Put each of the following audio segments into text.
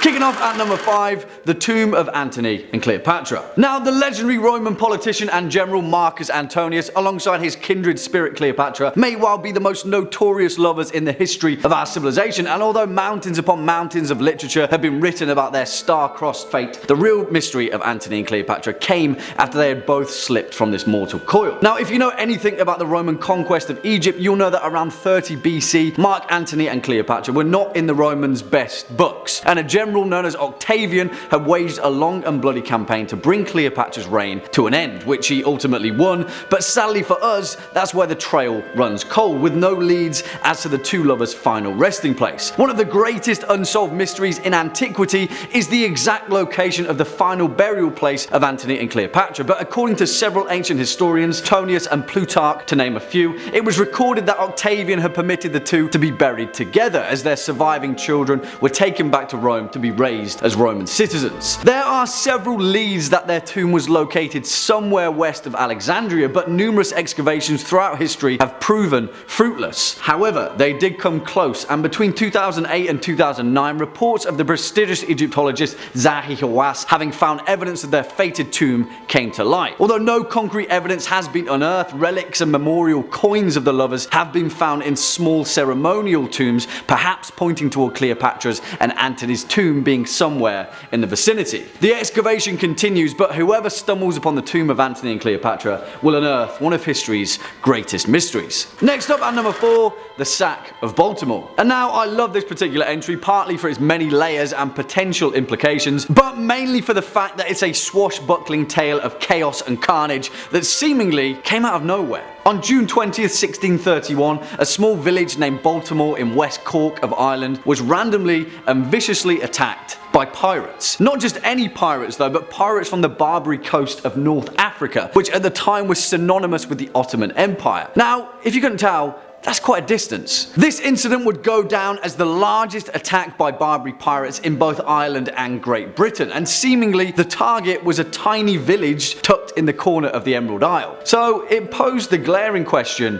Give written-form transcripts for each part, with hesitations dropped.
Kicking off at number 5, the tomb of Antony and Cleopatra. Now, the legendary Roman politician and general Marcus Antonius, alongside his kindred spirit Cleopatra, may well be the most notorious lovers in the history of our civilization, and although mountains upon mountains of literature have been written about their star-crossed fate, the real mystery of Antony and Cleopatra came after they had both slipped from this mortal coil. Now, if you know anything about the Roman conquest of Egypt, you'll know that around 30 BC, Mark Antony and Cleopatra were not in the Romans' best books, and a general known as Octavian had waged a long and bloody campaign to bring Cleopatra's reign to an end, which he ultimately won, but sadly for us, that's where the trail runs cold, with no leads as to the two lovers' final resting place. One of the greatest unsolved mysteries in antiquity is the exact location of the final burial place of Antony and Cleopatra, but according to several ancient historians, Tonius and Plutarch to name a few, it was recorded that Octavian had permitted the two to be buried together, as their surviving children were taken back to Rome to be raised as Roman citizens. There are several leads that their tomb was located somewhere west of Alexandria, but numerous excavations throughout history have proven fruitless. However, they did come close, and between 2008 and 2009, reports of the prestigious Egyptologist Zahi Hawass having found evidence of their fated tomb came to light. Although no concrete evidence has been unearthed, relics and memorial coins of the lovers have been found in small ceremonial tombs, perhaps pointing toward Cleopatra's and Antony's tomb being somewhere in the vicinity. The excavation continues, but whoever stumbles upon the tomb of Antony and Cleopatra will unearth one of history's greatest mysteries. Next up at number 4, the Sack of Baltimore. And now, I love this particular entry, partly for its many layers and potential implications, but mainly for the fact that it's a swashbuckling tale of chaos and carnage that seemingly came out of nowhere. On June 20th, 1631, a small village named Baltimore in West Cork of Ireland was randomly and viciously attacked by pirates. Not just any pirates though, but pirates from the Barbary coast of North Africa, which at the time was synonymous with the Ottoman Empire. Now, if you couldn't tell, that's quite a distance. This incident would go down as the largest attack by Barbary pirates in both Ireland and Great Britain, and seemingly the target was a tiny village tucked in the corner of the Emerald Isle. So it posed the glaring question,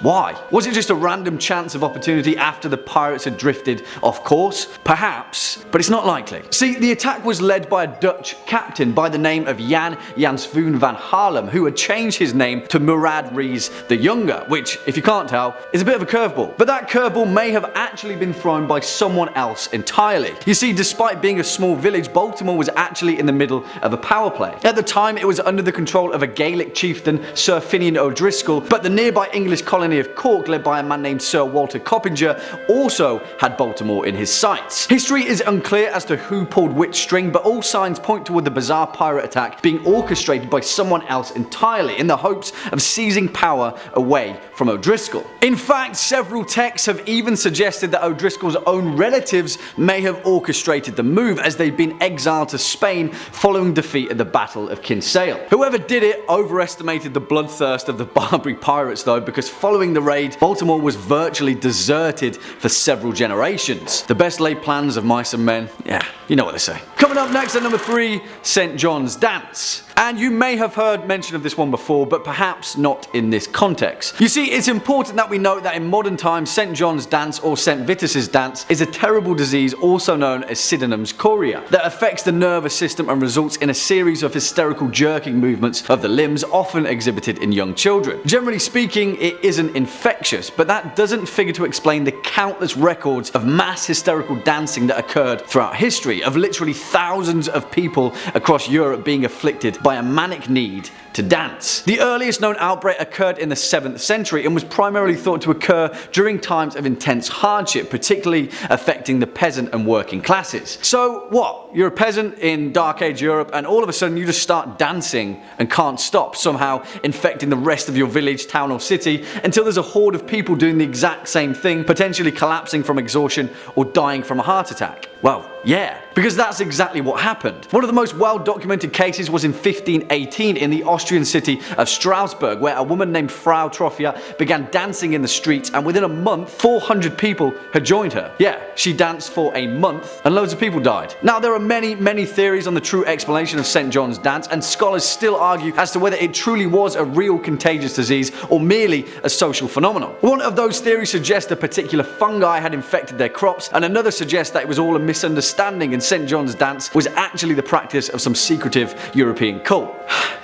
why? Was it just a random chance of opportunity after the pirates had drifted off course? Perhaps, but it's not likely. See, the attack was led by a Dutch captain by the name of Jan Jansvoon van Haarlem, who had changed his name to Murad Rees the Younger, which, if you can't tell, is a bit of a curveball. But that curveball may have actually been thrown by someone else entirely. You see, despite being a small village, Baltimore was actually in the middle of a power play. At the time, it was under the control of a Gaelic chieftain, Sir Finian O'Driscoll, but the nearby English colony of Cork, led by a man named Sir Walter Coppinger, also had Baltimore in his sights. History is unclear as to who pulled which string, but all signs point toward the bizarre pirate attack being orchestrated by someone else entirely, in the hopes of seizing power away from O'Driscoll. In fact, several texts have even suggested that O'Driscoll's own relatives may have orchestrated the move, as they'd been exiled to Spain following defeat at the Battle of Kinsale. Whoever did it overestimated the bloodthirst of the Barbary pirates though, because following the raid, Baltimore was virtually deserted for several generations. The best laid plans of mice and men, yeah, you know what they say. Coming up next at number 3, St. John's Dance. And you may have heard mention of this one before, but perhaps not in this context. You see, it's important that we note that in modern times, St. John's Dance or St. Vitus's Dance is a terrible disease also known as Sydenham's chorea that affects the nervous system and results in a series of hysterical jerking movements of the limbs, often exhibited in young children. Generally speaking, it isn't infectious, but that doesn't figure to explain the countless records of mass hysterical dancing that occurred throughout history, of literally thousands of people across Europe being afflicted by a manic need to dance. The earliest known outbreak occurred in the 7th century and was primarily thought to occur during times of intense hardship, particularly affecting the peasant and working classes. So what? You're a peasant in Dark Age Europe and all of a sudden you just start dancing and can't stop, somehow infecting the rest of your village, town or city, until there's a horde of people doing the exact same thing, potentially collapsing from exhaustion or dying from a heart attack. Well, yeah, because that's exactly what happened. One of the most well-documented cases was in 1518 in the Austrian city of Strasbourg, where a woman named Frau Troffia began dancing in the streets, and within a month, 400 people had joined her. Yeah, she danced for a month, and loads of people died. Now, there are many theories on the true explanation of St. John's Dance, and scholars still argue as to whether it truly was a real contagious disease or merely a social phenomenon. One of those theories suggests a particular fungi had infected their crops, and another suggests that it was all a misunderstanding misunderstanding and St. John's dance was actually the practice of some secretive European cult.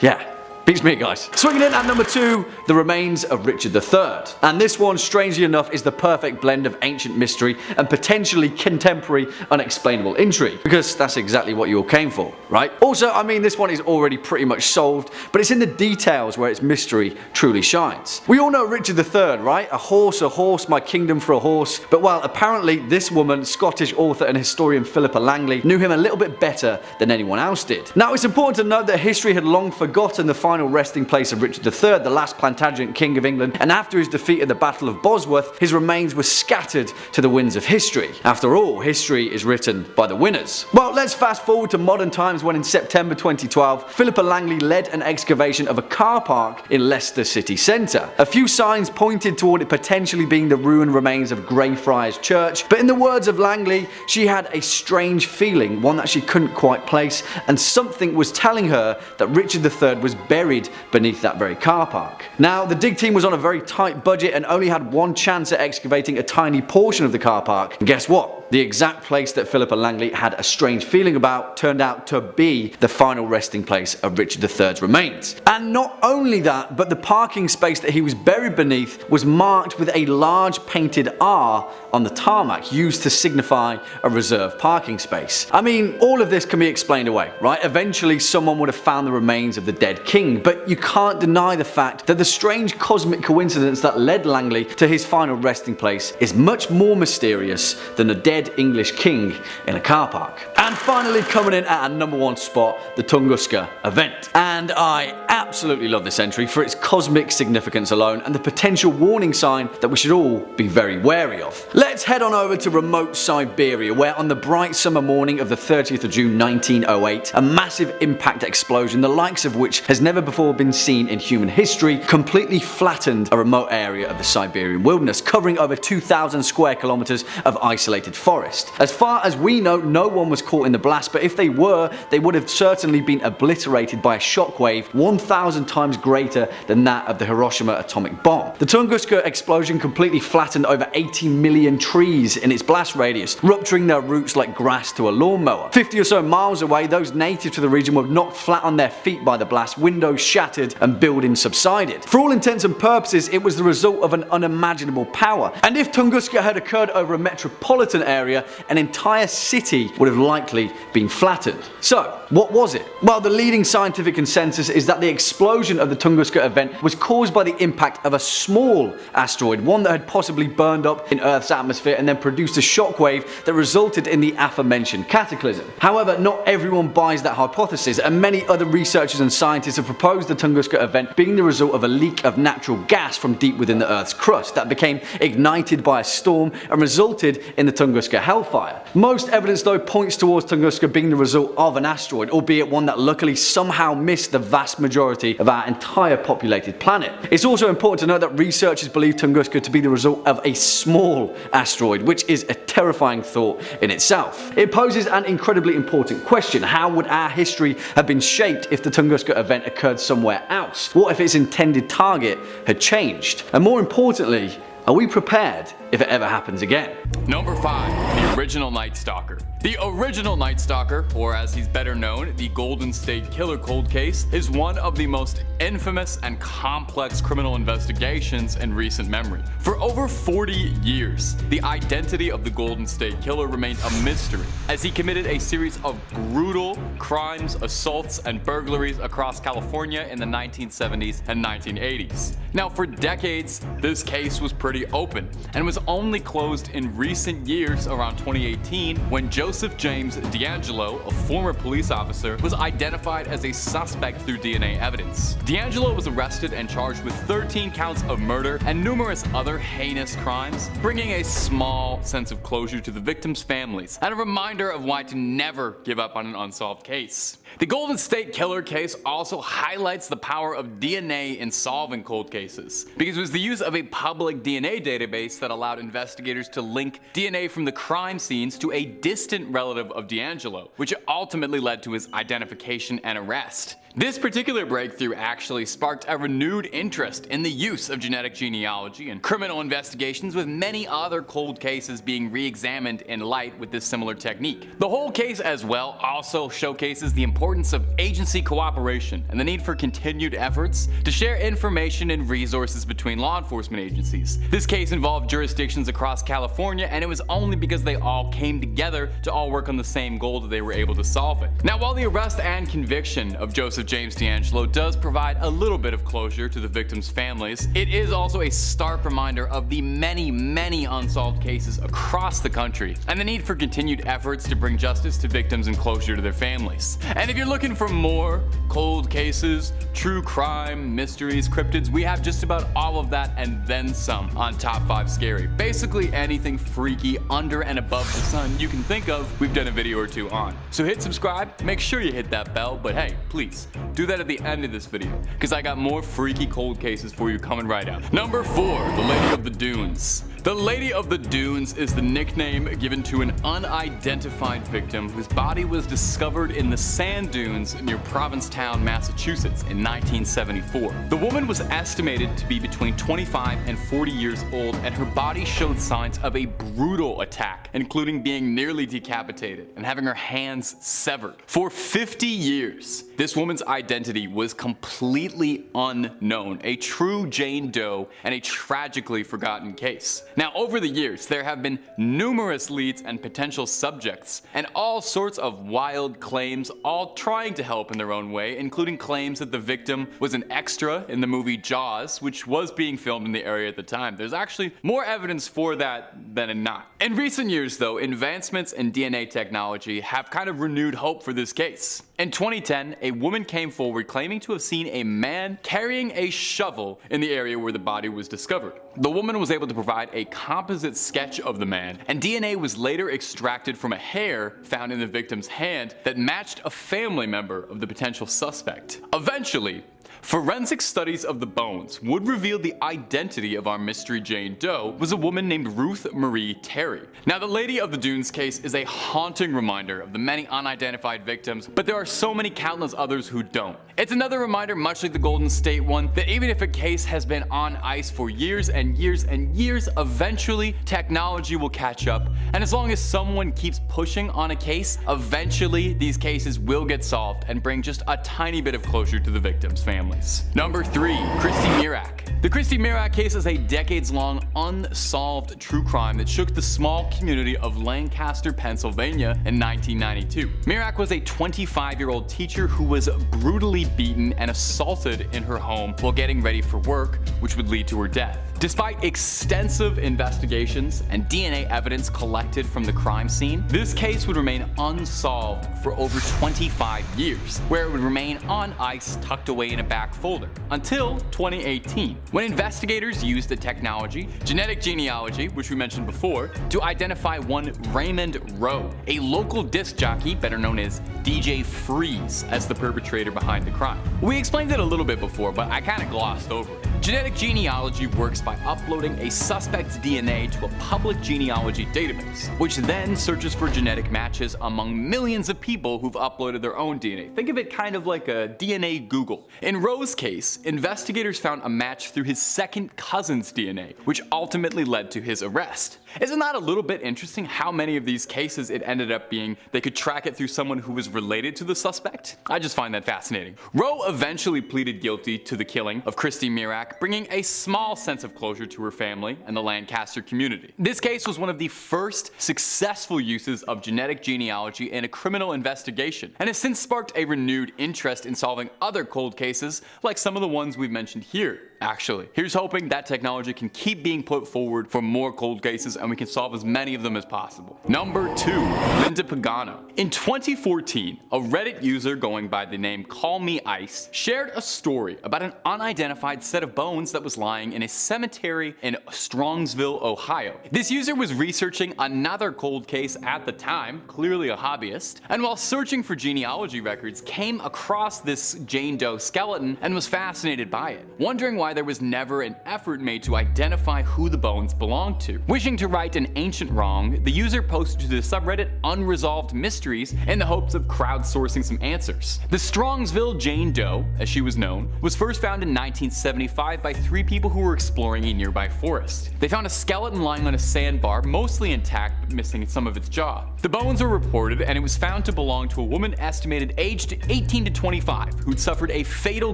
Yeah. Beats me, guys. Swinging in at number 2, the remains of Richard III. And this one, strangely enough, is the perfect blend of ancient mystery and potentially contemporary unexplainable intrigue. Because that's exactly what you all came for, right? Also, I mean, this one is already pretty much solved, but it's in the details where its mystery truly shines. We all know Richard III, right? A horse, my kingdom for a horse. But while apparently this woman, Scottish author and historian Philippa Langley, knew him a little bit better than anyone else did. Now, it's important to note that history had long forgotten the final resting place of Richard III, the last Plantagenet king of England, and after his defeat at the Battle of Bosworth, his remains were scattered to the winds of history. After all, history is written by the winners. Well, let's fast forward to modern times when in September 2012, Philippa Langley led an excavation of a car park in Leicester city centre. A few signs pointed toward it potentially being the ruined remains of Greyfriars Church, but in the words of Langley, she had a strange feeling, one that she couldn't quite place, and something was telling her that Richard III was buried beneath that very car park. Now, the dig team was on a very tight budget and only had one chance at excavating a tiny portion of the car park. And guess what? The exact place that Philippa Langley had a strange feeling about turned out to be the final resting place of Richard III's remains. And not only that, but the parking space that he was buried beneath was marked with a large painted R on the tarmac, used to signify a reserved parking space. I mean, all of this can be explained away, right? Eventually someone would have found the remains of the dead king, but you can't deny the fact that the strange cosmic coincidence that led Langley to his final resting place is much more mysterious than a dead English king in a car park. And finally, coming in at our number 1 spot, the Tunguska Event. And I absolutely love this entry for its cosmic significance alone and the potential warning sign that we should all be very wary of. Let's head on over to remote Siberia, where on the bright summer morning of the 30th of June 1908, a massive impact explosion, the likes of which has never before been seen in human history, completely flattened a remote area of the Siberian wilderness, covering over 2,000 square kilometers of isolated forest. As far as we know, no one was caught in the blast, but if they were, they would have certainly been obliterated by a shockwave 1,000 times greater than that of the Hiroshima atomic bomb. The Tunguska explosion completely flattened over 80 million trees in its blast radius, rupturing their roots like grass to a lawnmower. 50 or so miles away, those native to the region were knocked flat on their feet by the blast, windows shattered and buildings subsided. For all intents and purposes, it was the result of an unimaginable power. And if Tunguska had occurred over a metropolitan area, an entire city would have likely been flattened. So, what was it? Well, the leading scientific consensus is that the explosion of the Tunguska event was caused by the impact of a small asteroid, one that had possibly burned up in Earth's atmosphere and then produced a shockwave that resulted in the aforementioned cataclysm. However, not everyone buys that hypothesis, and many other researchers and scientists have proposed the Tunguska event being the result of a leak of natural gas from deep within the Earth's crust that became ignited by a storm and resulted in the Tunguska hellfire. Most evidence though points towards Tunguska being the result of an asteroid, albeit one that luckily somehow missed the vast majority of our entire populated planet. It's also important to note that researchers believe Tunguska to be the result of a small asteroid, which is a terrifying thought in itself. It poses an incredibly important question: how would our history have been shaped if the Tunguska event occurred somewhere else? What if its intended target had changed? And more importantly, are we prepared if it ever happens again? Number 5. The original Nightstalker. The original Nightstalker, or as he's better known, the Golden State Killer cold case, is one of the most infamous and complex criminal investigations in recent memory. For over 40 years, the identity of the Golden State Killer remained a mystery, as he committed a series of brutal crimes, assaults, and burglaries across California in the 1970s and 1980s. Now, for decades, this case was pretty open, and was only closed in recent years around 2018 when Joseph James D'Angelo, a former police officer, was identified as a suspect through DNA evidence. D'Angelo was arrested and charged with 13 counts of murder and numerous other heinous crimes, bringing a small sense of closure to the victims' families and a reminder of why to never give up on an unsolved case. The Golden State Killer case also highlights the power of DNA in solving cold cases, because it was the use of a public DNA database that allowed investigators to link DNA from the crime scenes to a distant relative of D'Angelo, which ultimately led to his identification and arrest. This particular breakthrough actually sparked a renewed interest in the use of genetic genealogy and criminal investigations, with many other cold cases being re-examined in light with this similar technique. The whole case as well also showcases the importance of agency cooperation and the need for continued efforts to share information and resources between law enforcement agencies. This case involved jurisdictions across California, and it was only because they all came together to all work on the same goal that they were able to solve it. Now, while the arrest and conviction of Joseph James D'Angelo does provide a little bit of closure to the victims' families, it is also a stark reminder of the many unsolved cases across the country and the need for continued efforts to bring justice to victims and closure to their families. And if you're looking for more cold cases, true crime, mysteries, cryptids, we have just about all of that and then some on Top 5 Scary. Basically anything freaky under and above the sun you can think of, we've done a video or two on. So hit subscribe, make sure you hit that bell, but hey, please do that at the end of this video, because I got more freaky cold cases for you coming right up. Number 4, the Lady of the Dunes. The Lady of the Dunes is the nickname given to an unidentified victim whose body was discovered in the sand dunes near Provincetown, Massachusetts in 1974. The woman was estimated to be between 25 and 40 years old, and her body showed signs of a brutal attack, including being nearly decapitated and having her hands severed. For 50 years, this woman's identity was completely unknown, a true Jane Doe and a tragically forgotten case. Now, over the years, there have been numerous leads and potential subjects, and all sorts of wild claims, all trying to help in their own way, including claims that the victim was an extra in the movie Jaws, which was being filmed in the area at the time. There's actually more evidence for that than not. In recent years, though, advancements in DNA technology have kind of renewed hope for this case. In 2010, a woman came forward claiming to have seen a man carrying a shovel in the area where the body was discovered. The woman was able to provide a composite sketch of the man, and DNA was later extracted from a hair found in the victim's hand that matched a family member of the potential suspect. Eventually, forensic studies of the bones would reveal the identity of our mystery Jane Doe was a woman named Ruth Marie Terry. Now, the Lady of the Dunes case is a haunting reminder of the many unidentified victims, but there are so many countless others who don't. It's another reminder, much like the Golden State one, that even if a case has been on ice for years and years and years, eventually technology will catch up, and as long as someone keeps pushing on a case, eventually these cases will get solved and bring just a tiny bit of closure to the victims' families. Number 3, Christy Mirac. The Christy Mirac case is a decades-long unsolved true crime that shook the small community of Lancaster, Pennsylvania in 1992. Mirac was a 25-year-old teacher who was brutally beaten and assaulted in her home while getting ready for work, which would lead to her death. Despite extensive investigations and DNA evidence collected from the crime scene, this case would remain unsolved for over 25 years, where it would remain on ice tucked away in a back folder, until 2018, when investigators used the technology, genetic genealogy, which we mentioned before, to identify one Raymond Rowe, a local disc jockey better known as DJ Freeze, as the perpetrator behind the crime. We explained it a little bit before, but I kind of glossed over it. Genetic genealogy works by uploading a suspect's DNA to a public genealogy database, which then searches for genetic matches among millions of people who've uploaded their own DNA. Think of it kind of like a DNA Google. In Rowe's case, investigators found a match through his second cousin's DNA, which ultimately led to his arrest. Isn't that a little bit interesting how many of these cases it ended up being they could track it through someone who was related to the suspect? I just find that fascinating. Rowe eventually pleaded guilty to the killing of Christy Mirac, bringing a small sense of closure to her family and the Lancaster community. This case was one of the first successful uses of genetic genealogy in a criminal investigation, and has since sparked a renewed interest in solving other cold cases like some of the ones we've mentioned here. actually. Here's hoping that technology can keep being put forward for more cold cases and we can solve as many of them as possible. Number 2. Linda Pagano. In 2014, a Reddit user going by the name Call Me Ice shared a story about an unidentified set of bones that was lying in a cemetery in Strongsville, Ohio. This user was researching another cold case at the time, clearly a hobbyist, and while searching for genealogy records, came across this Jane Doe skeleton and was fascinated by it, wondering why there was never an effort made to identify who the bones belonged to. Wishing to right an ancient wrong, the user posted to the subreddit Unresolved Mysteries in the hopes of crowdsourcing some answers. The Strongsville Jane Doe, as she was known, was first found in 1975 by 3 people who were exploring a nearby forest. They found a skeleton lying on a sandbar, mostly intact but missing some of its jaw. The bones were reported and it was found to belong to a woman estimated aged 18 to 25 who'd suffered a fatal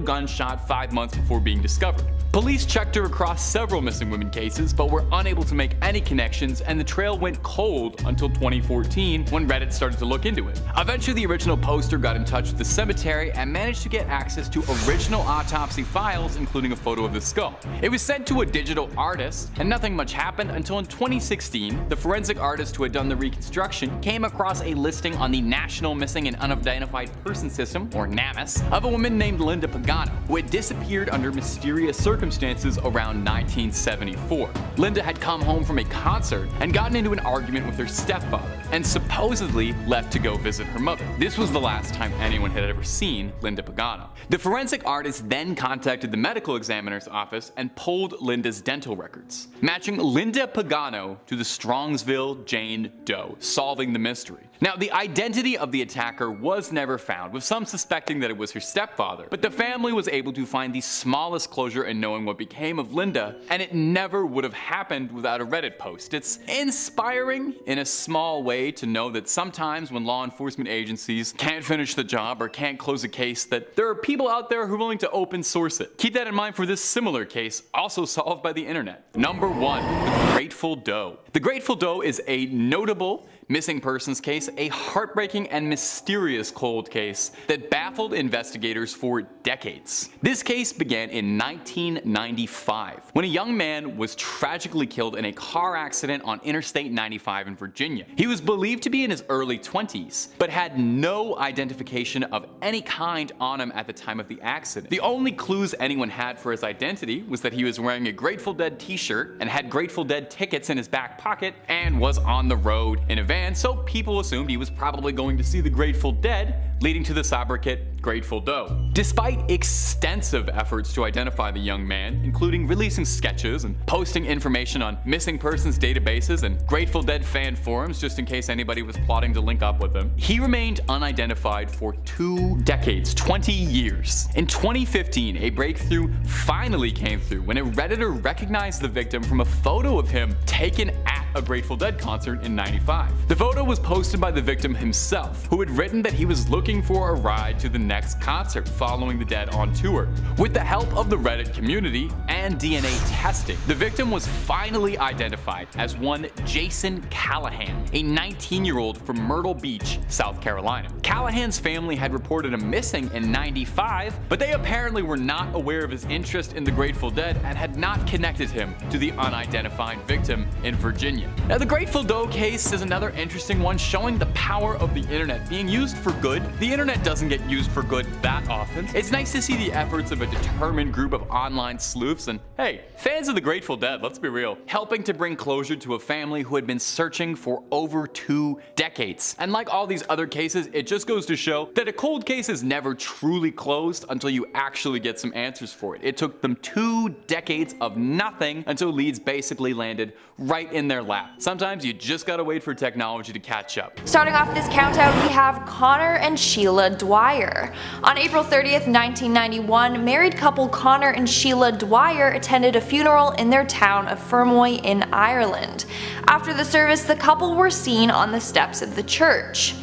gunshot 5 months before being discovered. Police checked her across several missing women cases but were unable to make any connections, and the trail went cold until 2014 when Reddit started to look into it. Eventually the original poster got in touch with the cemetery and managed to get access to original autopsy files, including a photo of the skull. It was sent to a digital artist and nothing much happened until in 2016 the forensic artist who had done the reconstruction came across a listing on the National Missing and Unidentified Person System, or NamUs, of a woman named Linda Pagano, who had disappeared under mysterious circumstances around 1974. Linda had come home from a concert and gotten into an argument with her stepfather, and supposedly left to go visit her mother. This was the last time anyone had ever seen Linda Pagano. The forensic artist then contacted the medical examiner's office and pulled Linda's dental records, matching Linda Pagano to the Strongsville Jane Doe, solving the mystery. Now, the identity of the attacker was never found, with some suspecting that it was her stepfather, but the family was able to find the smallest closure in knowing what became of Linda, and it never would have happened without a Reddit post. It's inspiring in a small way to know that sometimes when law enforcement agencies can't finish the job or can't close a case, that there are people out there who are willing to open source it. Keep that in mind for this similar case, also solved by the internet. Number 1. The Grateful Doe. The Grateful Doe is a notable missing persons case, a heartbreaking and mysterious cold case that baffled investigators for decades. This case began in 1995 when a young man was tragically killed in a car accident on Interstate 95 in Virginia. He was believed to be in his early 20s, but had no identification of any kind on him at the time of the accident. The only clues anyone had for his identity was that he was wearing a Grateful Dead t-shirt and had Grateful Dead tickets in his back pocket and was on the road in a van, so people assumed he was probably going to see the Grateful Dead, leading to the sobriquet Grateful Doe. Despite extensive efforts to identify the young man, including releasing sketches and posting information on missing persons databases and Grateful Dead fan forums just in case anybody was plotting to link up with him, he remained unidentified for 2 decades, 20 years. In 2015, a breakthrough finally came through when a Redditor recognized the victim from a photo of him taken at a Grateful Dead concert in '95. The photo was posted by the victim himself, who had written that he was looking for a ride to the next concert following the Dead on tour. With the help of the Reddit community and DNA testing, the victim was finally identified as one Jason Callahan, a 19-year-old from Myrtle Beach, South Carolina. Callahan's family had reported him missing in '95, but they apparently were not aware of his interest in the Grateful Dead and had not connected him to the unidentified victim in Virginia. Now, the Grateful Doe case is another interesting one, showing the power of the internet being used for good. The internet doesn't get used for good that often. It's nice to see the efforts of a determined group of online sleuths and, hey, fans of the Grateful Dead, let's be real, helping to bring closure to a family who had been searching for over 2 decades. And like all these other cases, it just goes to show that a cold case is never truly closed until you actually get some answers for it. It took them 2 decades of nothing until leads basically landed right in their lap. Sometimes you just gotta wait for technology to catch up. Starting off this countdown, we have Connor and Sheila Dwyer. On April 30th, 1991, married couple Connor and Sheila Dwyer attended a funeral in their town of Fermoy in Ireland. After the service, the couple were seen on the steps of the church.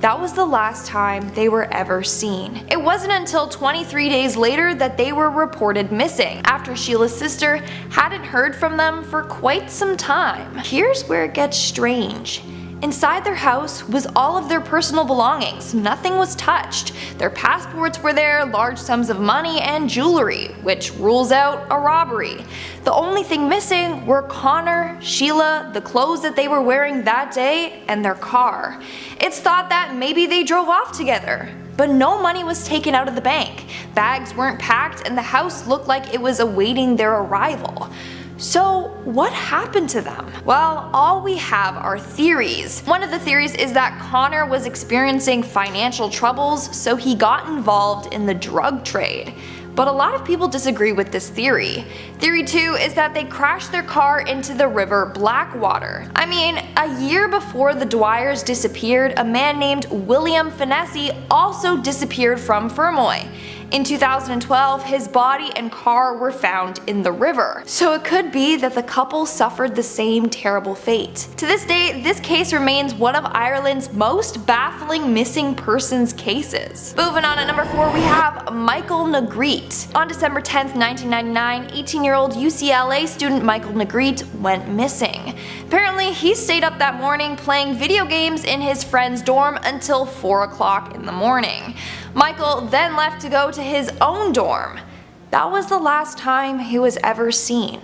That was the last time they were ever seen. It wasn't until 23 days later that they were reported missing, after Sheila's sister hadn't heard from them for quite some time. Here's where it gets strange. Inside their house was all of their personal belongings. Nothing was touched. Their passports were there, large sums of money, and jewelry, which rules out a robbery. The only thing missing were Connor, Sheila, the clothes that they were wearing that day, and their car. It's thought that maybe they drove off together. But no money was taken out of the bank. Bags weren't packed, and the house looked like it was awaiting their arrival. So what happened to them? Well, all we have are theories. One of the theories is that Connor was experiencing financial troubles, so he got involved in the drug trade. But a lot of people disagree with this theory. Theory 2 is that they crashed their car into the river Blackwater. I mean, a year before the Dwyers disappeared, a man named William Fennessy also disappeared from Fermoy. In 2012, his body and car were found in the river. So it could be that the couple suffered the same terrible fate. To this day, this case remains one of Ireland's most baffling missing persons cases. Moving on at number 4, we have Michael Ngre. On December 10th, 1999, 18-year-old UCLA student Michael Ngre went missing. Apparently, he stayed up that morning playing video games in his friend's dorm until 4 o'clock in the morning. Michael then left to go to his own dorm. That was the last time he was ever seen.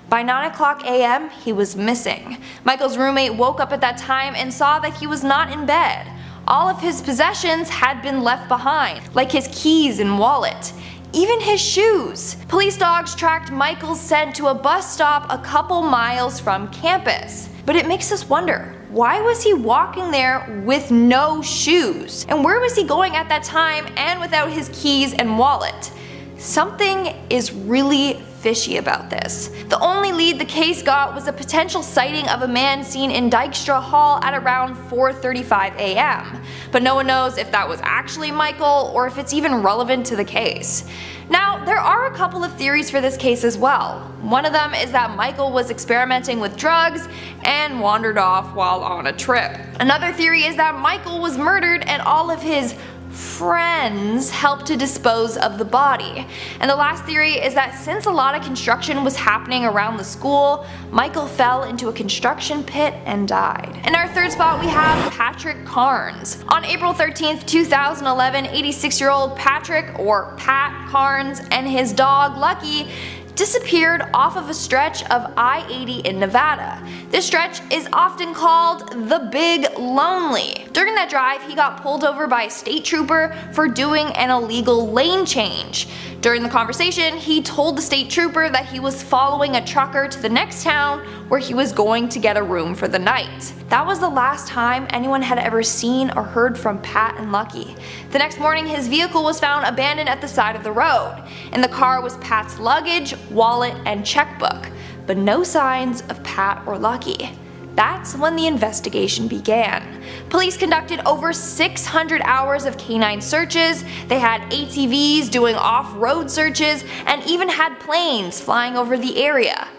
By 9 o'clock a.m., he was missing. Michael's roommate woke up at that time and saw that he was not in bed. All of his possessions had been left behind, like his keys and wallet. Even his shoes. Police dogs tracked Michael's scent to a bus stop a couple miles from campus. But it makes us wonder, why was he walking there with no shoes? And where was he going at that time and without his keys and wallet? Something is really fishy about this. The only lead the case got was a potential sighting of a man seen in Dykstra Hall at around 4:35 a.m. But no one knows if that was actually Michael or if it's even relevant to the case. Now, there are a couple of theories for this case as well. One of them is that Michael was experimenting with drugs and wandered off while on a trip. Another theory is that Michael was murdered and all of his friends helped to dispose of the body. And the last theory is that since a lot of construction was happening around the school, Michael fell into a construction pit and died. In our third spot, we have Patrick Carnes. On April 13th, 2011, 86-year-old Patrick, or Pat Carnes, and his dog Lucky disappeared off of a stretch of I-80 in Nevada. This stretch is often called the Big Lonely. During that drive, he got pulled over by a state trooper for doing an illegal lane change. During the conversation, he told the state trooper that he was following a trucker to the next town where he was going to get a room for the night. That was the last time anyone had ever seen or heard from Pat and Lucky. The next morning, his vehicle was found abandoned at the side of the road. In the car was Pat's luggage, wallet, and checkbook, but no signs of Pat or Lucky. That's when the investigation began. Police conducted over 600 hours of canine searches, they had ATVs doing off-road searches, and even had planes flying over the area.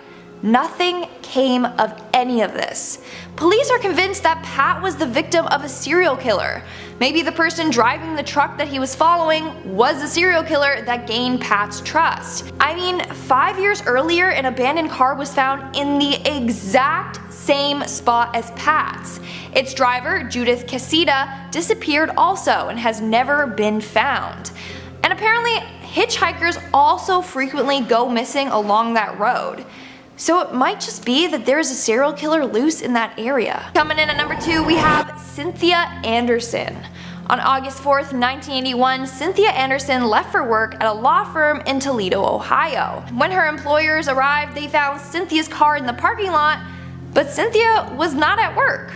Nothing came of any of this. Police are convinced that Pat was the victim of a serial killer. Maybe the person driving the truck that he was following was a serial killer that gained Pat's trust. I mean, 5 years earlier, an abandoned car was found in the exact same spot as Pat's. Its driver, Judith Casita, disappeared also and has never been found. And apparently, hitchhikers also frequently go missing along that road. So it might just be that there's a serial killer loose in that area. Coming in at number 2, we have Cynthia Anderson. On August 4th, 1981, Cynthia Anderson left for work at a law firm in Toledo, Ohio. When her employers arrived, they found Cynthia's car in the parking lot, but Cynthia was not at work.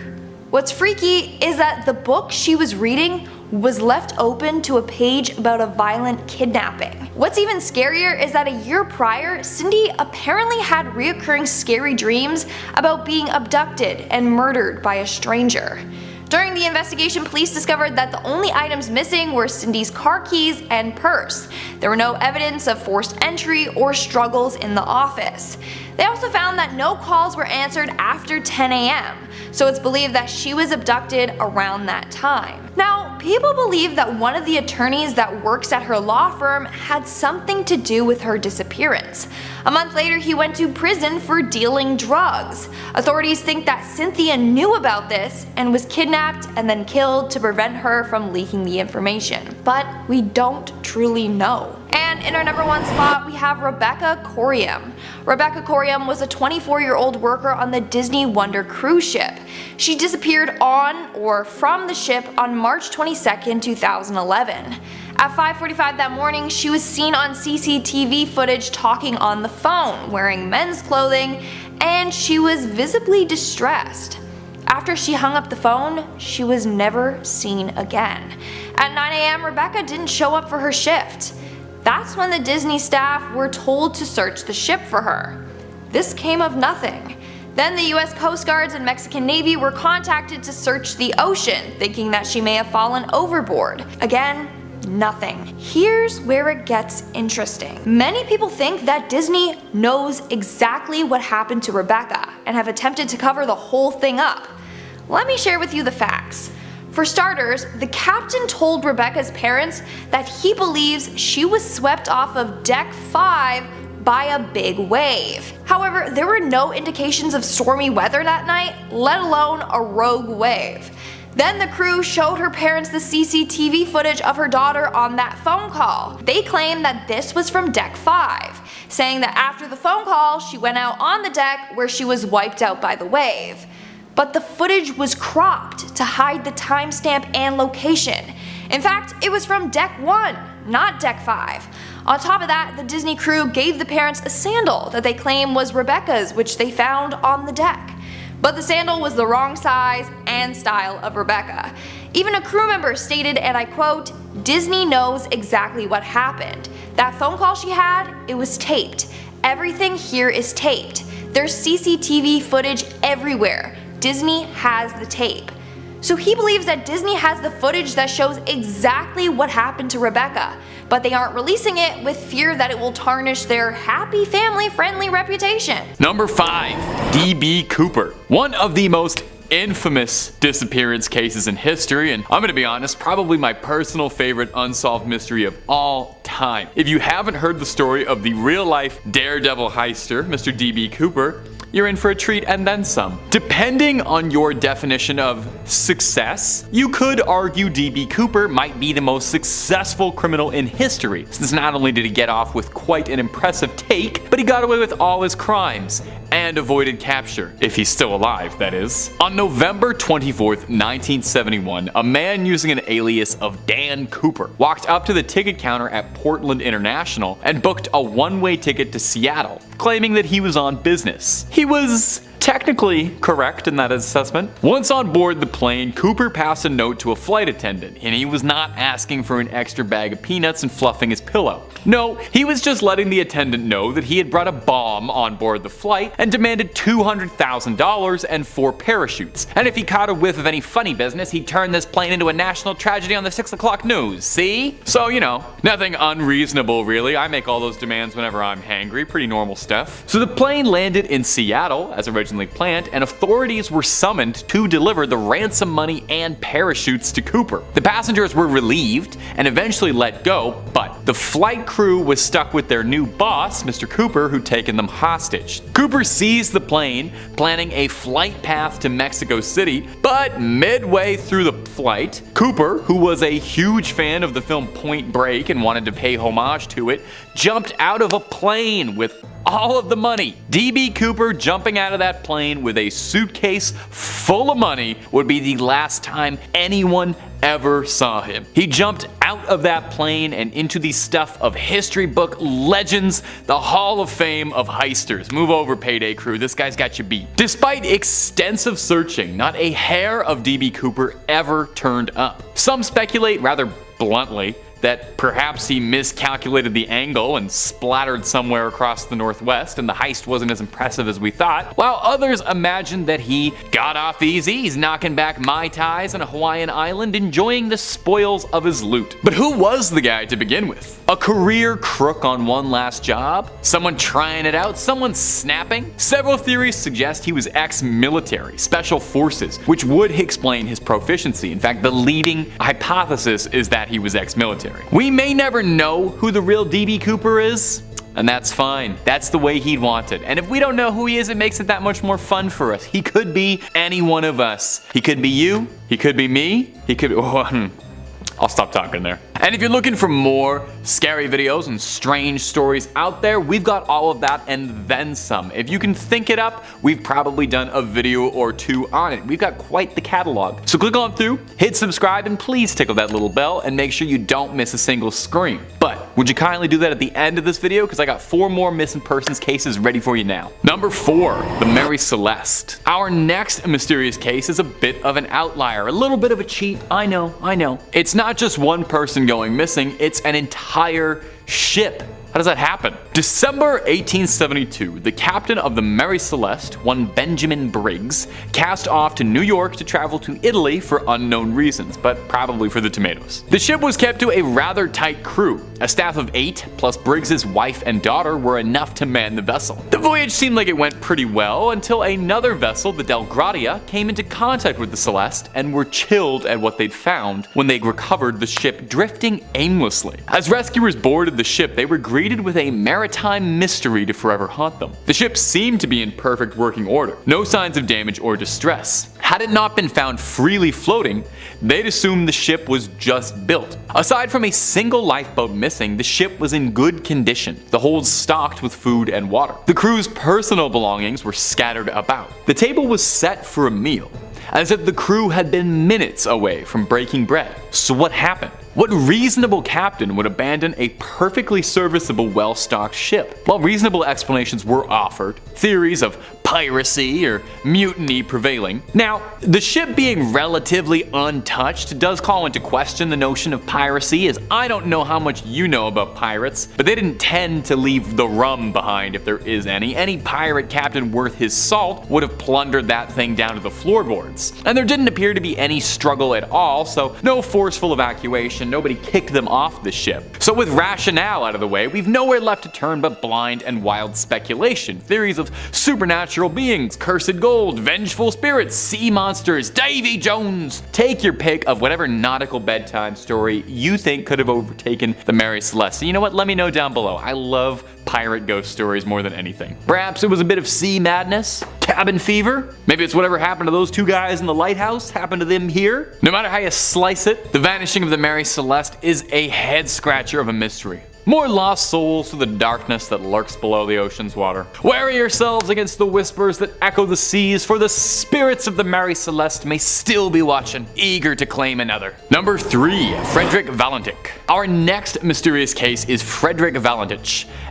What's freaky is that the book she was reading was left open to a page about a violent kidnapping. What's even scarier is that a year prior, Cindy apparently had reoccurring scary dreams about being abducted and murdered by a stranger. During the investigation, police discovered that the only items missing were Cindy's car keys and purse. There were no evidence of forced entry or struggles in the office. They also found that no calls were answered after 10 a.m., so it's believed that she was abducted around that time. Now, people believe that one of the attorneys that works at her law firm had something to do with her disappearance. A month later, he went to prison for dealing drugs. Authorities think that Cynthia knew about this and was kidnapped and then killed to prevent her from leaking the information. But we don't truly know. And in our number 1 spot, we have Rebecca Corum. Rebecca Corum was a 24-year-old worker on the Disney Wonder cruise ship. She disappeared on or from the ship on March 22, 2011. At 5:45 that morning, she was seen on CCTV footage talking on the phone, wearing men's clothing, and she was visibly distressed. After she hung up the phone, she was never seen again. At 9 a.m., Rebecca didn't show up for her shift. That's when the Disney staff were told to search the ship for her. This came of nothing. Then the US Coast Guards and Mexican Navy were contacted to search the ocean, thinking that she may have fallen overboard. Again, nothing. Here's where it gets interesting. Many people think that Disney knows exactly what happened to Rebecca and have attempted to cover the whole thing up. Let me share with you the facts. For starters, the captain told Rebecca's parents that he believes she was swept off of Deck 5 by a big wave. However, there were no indications of stormy weather that night, let alone a rogue wave. Then the crew showed her parents the CCTV footage of her daughter on that phone call. They claim that this was from Deck 5, saying that after the phone call, she went out on the deck where she was wiped out by the wave. But the footage was cropped to hide the timestamp and location. In fact, it was from Deck 1, not Deck 5. On top of that, the Disney crew gave the parents a sandal that they claim was Rebecca's, which they found on the deck. But the sandal was the wrong size and style of Rebecca. Even a crew member stated, and I quote, "Disney knows exactly what happened. That phone call she had, it was taped. Everything here is taped. There's CCTV footage everywhere. Disney has the tape." So he believes that Disney has the footage that shows exactly what happened to Rebecca, but they aren't releasing it with fear that it will tarnish their happy family-friendly reputation. Number 5. D.B. Cooper. One of the most infamous disappearance cases in history, and I'm gonna be honest, probably my personal favorite unsolved mystery of all time. If you haven't heard the story of the real-life daredevil heister, Mr. D.B. Cooper, you're in for a treat and then some. Depending on your definition of success, you could argue D.B. Cooper might be the most successful criminal in history, since not only did he get off with quite an impressive take, but he got away with all his crimes and avoided capture, if he's still alive, that is. On November 24th, 1971, a man using an alias of Dan Cooper walked up to the ticket counter at Portland International and booked a one-way ticket to Seattle, claiming that he was on business. He was technically correct in that assessment. Once on board the plane, Cooper passed a note to a flight attendant, and he was not asking for an extra bag of peanuts and fluffing his pillow. No, he was just letting the attendant know that he had brought a bomb on board the flight and demanded $200,000 and 4 parachutes. And if he caught a whiff of any funny business, he'd turn this plane into a national tragedy on the 6 o'clock news, see? So, you know, nothing unreasonable really. I make all those demands whenever I'm hangry, pretty normal stuff. So the plane landed in Seattle, as originally planned, and authorities were summoned to deliver the ransom money and parachutes to Cooper. The passengers were relieved and eventually let go, but the flight crew was stuck with their new boss, Mr. Cooper, who'd taken them hostage. Cooper seized the plane, planning a flight path to Mexico City, but midway through the flight, Cooper, who was a huge fan of the film Point Break and wanted to pay homage to it, jumped out of a plane with all of the money. D.B. Cooper jumping out of that plane with a suitcase full of money would be the last time anyone ever saw him. He jumped out of that plane and into the stuff of history book legends, the Hall of Fame of heisters. Move over, Payday crew, this guy's got you beat. Despite extensive searching, not a hair of D.B. Cooper ever turned up. Some speculate, rather bluntly, that perhaps he miscalculated the angle and splattered somewhere across the northwest and the heist wasn't as impressive as we thought, while others imagined that he got off easy, he's knocking back Mai Tais on a Hawaiian island, enjoying the spoils of his loot. But who was the guy to begin with? A career crook on one last job? Someone trying it out? Someone snapping? Several theories suggest he was ex-military, special forces, which would explain his proficiency. In fact, the leading hypothesis is that he was ex-military. We may never know who the real DB Cooper is, and that's fine. That's the way he'd want it. And if we don't know who he is, it makes it that much more fun for us. He could be any one of us. He could be you. He could be me. He could be... I'll stop talking there. And if you're looking for more scary videos and strange stories out there, we've got all of that and then some. If you can think it up, we've probably done a video or two on it. We've got quite the catalog. So click on through, hit subscribe, and please tickle that little bell and make sure you don't miss a single scream. But would you kindly do that at the end of this video, because I got 4 more missing persons cases ready for you now. Number 4, the Mary Celeste. Our next mysterious case is a bit of an outlier, a little bit of a cheat. I know. It's not just one person going missing, it's an entire ship. How does that happen? December 1872, the captain of the Mary Celeste, one Benjamin Briggs, cast off to New York to travel to Italy for unknown reasons, but probably for the tomatoes. The ship was kept to a rather tight crew. A staff of 8, plus Briggs's wife and daughter, were enough to man the vessel. The voyage seemed like it went pretty well until another vessel, the Del Gratia, came into contact with the Celeste and were chilled at what they'd found when they recovered the ship drifting aimlessly. As rescuers boarded the ship, they were greeted with a maritime mystery to forever haunt them. The ship seemed to be in perfect working order, no signs of damage or distress. Had it not been found freely floating, they'd assume the ship was just built. Aside from a single lifeboat missing, the ship was in good condition, the hold stocked with food and water. The crew's personal belongings were scattered about. The table was set for a meal, as if the crew had been minutes away from breaking bread. So what happened? What reasonable captain would abandon a perfectly serviceable, well-stocked ship? Well, reasonable explanations were offered, theories of piracy or mutiny prevailing. Now, the ship being relatively untouched does call into question the notion of piracy, as I don't know how much you know about pirates, but they didn't tend to leave the rum behind if there is any. Any pirate captain worth his salt would have plundered that thing down to the floorboards. And there didn't appear to be any struggle at all, so no forceful evacuation, nobody kicked them off the ship. So with rationale out of the way, we've nowhere left to turn but blind and wild speculation. Theories of supernatural beings, cursed gold, vengeful spirits, sea monsters, Davy Jones. Take your pick of whatever nautical bedtime story you think could have overtaken the Mary Celeste. You know what? Let me know down below. I love pirate ghost stories more than anything. Perhaps it was a bit of sea madness, cabin fever. Maybe it's whatever happened to those 2 guys in the lighthouse happened to them here. No matter how you slice it, the vanishing of the Mary Celeste is a head scratcher of a mystery. More lost souls to the darkness that lurks below the ocean's water. Wary yourselves against the whispers that echo the seas, for the spirits of the Mary Celeste may still be watching, eager to claim another. Number 3, Frederick Valentine. Our next mysterious case is Frederick Valentine,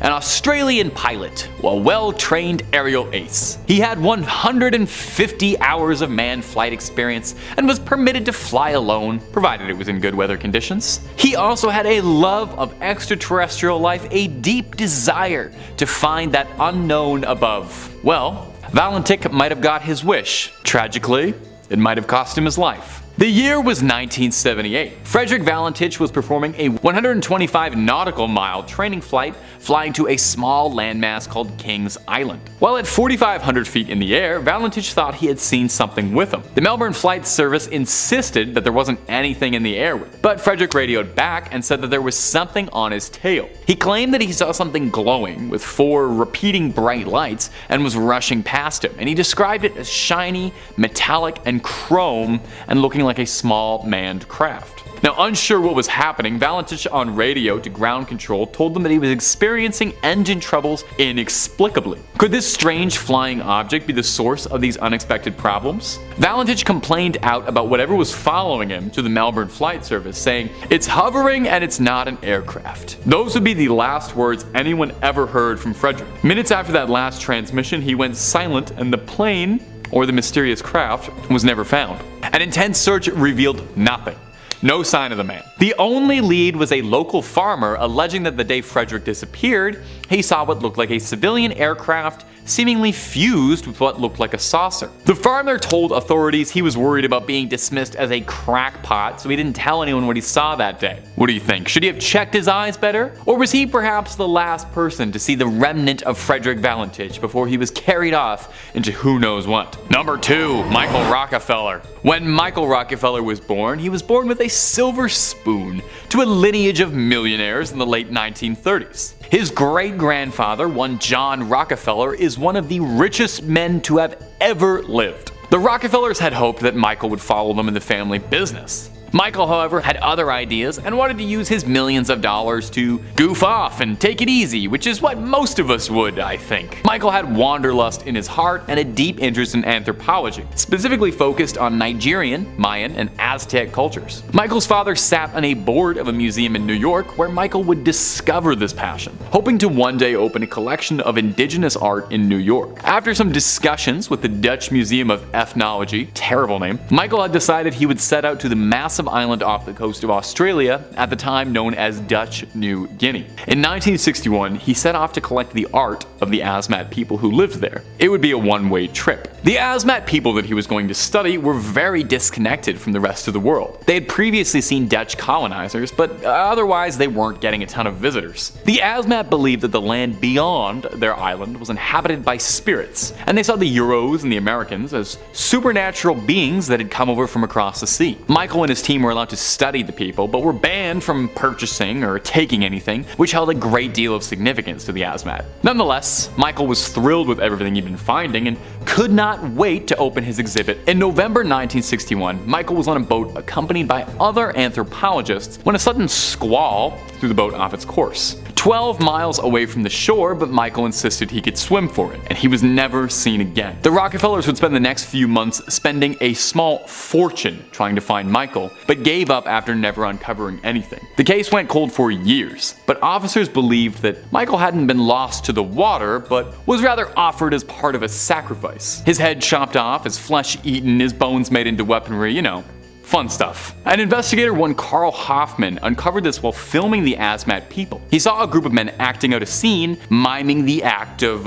an Australian pilot, a well-trained aerial ace. He had 150 hours of manned flight experience and was permitted to fly alone, provided it was in good weather conditions. He also had a love of extraterrestrial life, a deep desire to find that unknown above. Well, Valentine might have got his wish. Tragically, it might have cost him his life. The year was 1978. Frederick Valentine was performing a 125 nautical mile training flight flying to a small landmass called Kings Island. While at 4,500 feet in the air, Valentine thought he had seen something with him. The Melbourne Flight Service insisted that there wasn't anything in the air with him, but Frederick radioed back and said that there was something on his tail. He claimed that he saw something glowing with 4 repeating bright lights and was rushing past him, and he described it as shiny, metallic, and chrome, and looking like a small manned craft. Now, unsure what was happening, Valentine on radio to ground control told them that he was experiencing engine troubles inexplicably. Could this strange flying object be the source of these unexpected problems? Valentine complained out about whatever was following him to the Melbourne Flight Service, saying, "It's hovering and it's not an aircraft." Those would be the last words anyone ever heard from Frederick. Minutes after that last transmission, he went silent and the plane, or the mysterious craft, was never found. An intense search revealed nothing. No sign of the man. The only lead was a local farmer alleging that the day Frederick disappeared, he saw what looked like a civilian aircraft seemingly fused with what looked like a saucer. The farmer told authorities he was worried about being dismissed as a crackpot, so he didn't tell anyone what he saw that day. What do you think? Should he have checked his eyes better? Or was he perhaps the last person to see the remnant of Frederick Valentine before he was carried off into who knows what? Number 2. Michael Rockefeller. When Michael Rockefeller was born, he was born with a silver spoon to a lineage of millionaires in the late 1930s. His great-grandfather, one John Rockefeller, is one of the richest men to have ever lived. The Rockefellers had hoped that Michael would follow them in the family business. Michael, however, had other ideas and wanted to use his millions of dollars to goof off and take it easy, which is what most of us would, I think. Michael had wanderlust in his heart and a deep interest in anthropology, specifically focused on Nigerian, Mayan, and Aztec cultures. Michael's father sat on a board of a museum in New York where Michael would discover this passion, hoping to one day open a collection of indigenous art in New York. After some discussions with the Dutch Museum of Ethnology, terrible name, Michael had decided he would set out to the massive island off the coast of Australia, at the time known as Dutch New Guinea. In 1961, he set off to collect the art of the Asmat people who lived there. It would be a one-way trip. The Asmat people that he was going to study were very disconnected from the rest of the world. They had previously seen Dutch colonizers, but otherwise they weren't getting a ton of visitors. The Asmat believed that the land beyond their island was inhabited by spirits, and they saw the Euros and the Americans as supernatural beings that had come over from across the sea. Michael and his team were allowed to study the people, but were banned from purchasing or taking anything, which held a great deal of significance to the Asmat. Nonetheless, Michael was thrilled with everything he'd been finding and could not wait to open his exhibit. In November 1961, Michael was on a boat accompanied by other anthropologists when a sudden squall threw the boat off its course. 12 miles away from the shore, but Michael insisted he could swim for it, and he was never seen again. The Rockefellers would spend the next few months spending a small fortune trying to find Michael, but gave up after never uncovering anything. The case went cold for years, but officers believed that Michael hadn't been lost to the water, but was rather offered as part of a sacrifice. His head chopped off, his flesh eaten, his bones made into weaponry, you know. Fun stuff. An investigator, one Carl Hoffman, uncovered this while filming the Asmat people. He saw a group of men acting out a scene, miming the act of,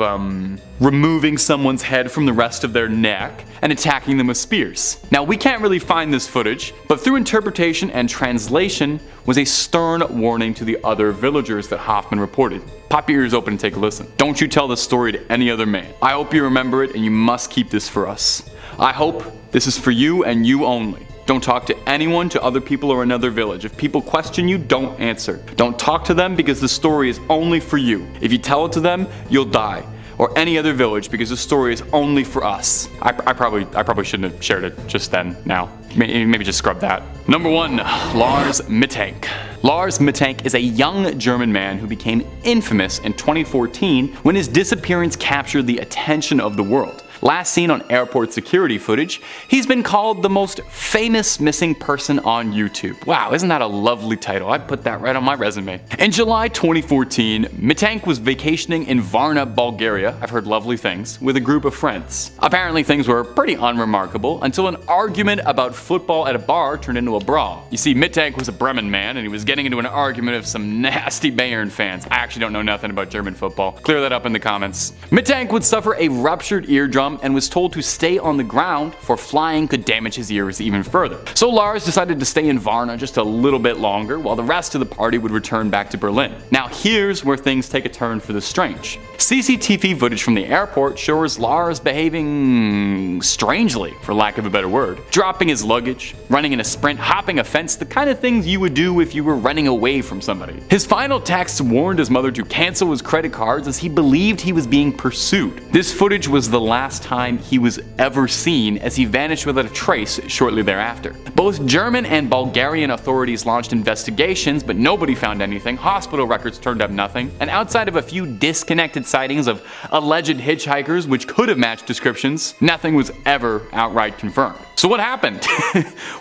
removing someone's head from the rest of their neck and attacking them with spears. Now, we can't really find this footage, but through interpretation and translation was a stern warning to the other villagers that Hoffman reported. Pop your ears open and take a listen. Don't you tell this story to any other man. I hope you remember it, and you must keep this for us. I hope this is for you and you only. Don't talk to anyone, to other people, or another village. If people question you, don't answer. Don't talk to them because the story is only for you. If you tell it to them, you'll die. Or any other village because the story is only for us. I probably shouldn't have shared it just then, now. Maybe just scrub that. Number 1, Lars Maten. Lars Maten is a young German man who became infamous in 2014 when his disappearance captured the attention of the world. Last seen on airport security footage, he's been called the most famous missing person on YouTube. Wow, isn't that a lovely title? I'd put that right on my resume. In July 2014, Maten was vacationing in Varna, Bulgaria, I've heard lovely things, with a group of friends. Apparently things were pretty unremarkable until an argument about football at a bar turned into a brawl. You see, Maten was a Bremen man and he was getting into an argument with some nasty Bayern fans. I actually don't know nothing about German football. Clear that up in the comments. Maten would suffer a ruptured eardrum and was told to stay on the ground, for flying could damage his ears even further. So Lars decided to stay in Varna just a little bit longer while the rest of the party would return back to Berlin. Now here's where things take a turn for the strange. CCTV footage from the airport shows Lars behaving strangely, for lack of a better word. Dropping his luggage, running in a sprint, hopping a fence, the kind of things you would do if you were running away from somebody. His final text warned his mother to cancel his credit cards as he believed he was being pursued. This footage was the last time he was ever seen, as he vanished without a trace shortly thereafter. Both German and Bulgarian authorities launched investigations, but nobody found anything. Hospital records turned up nothing, and outside of a few disconnected sightings of alleged hitchhikers which could have matched descriptions, nothing was ever outright confirmed. So what happened?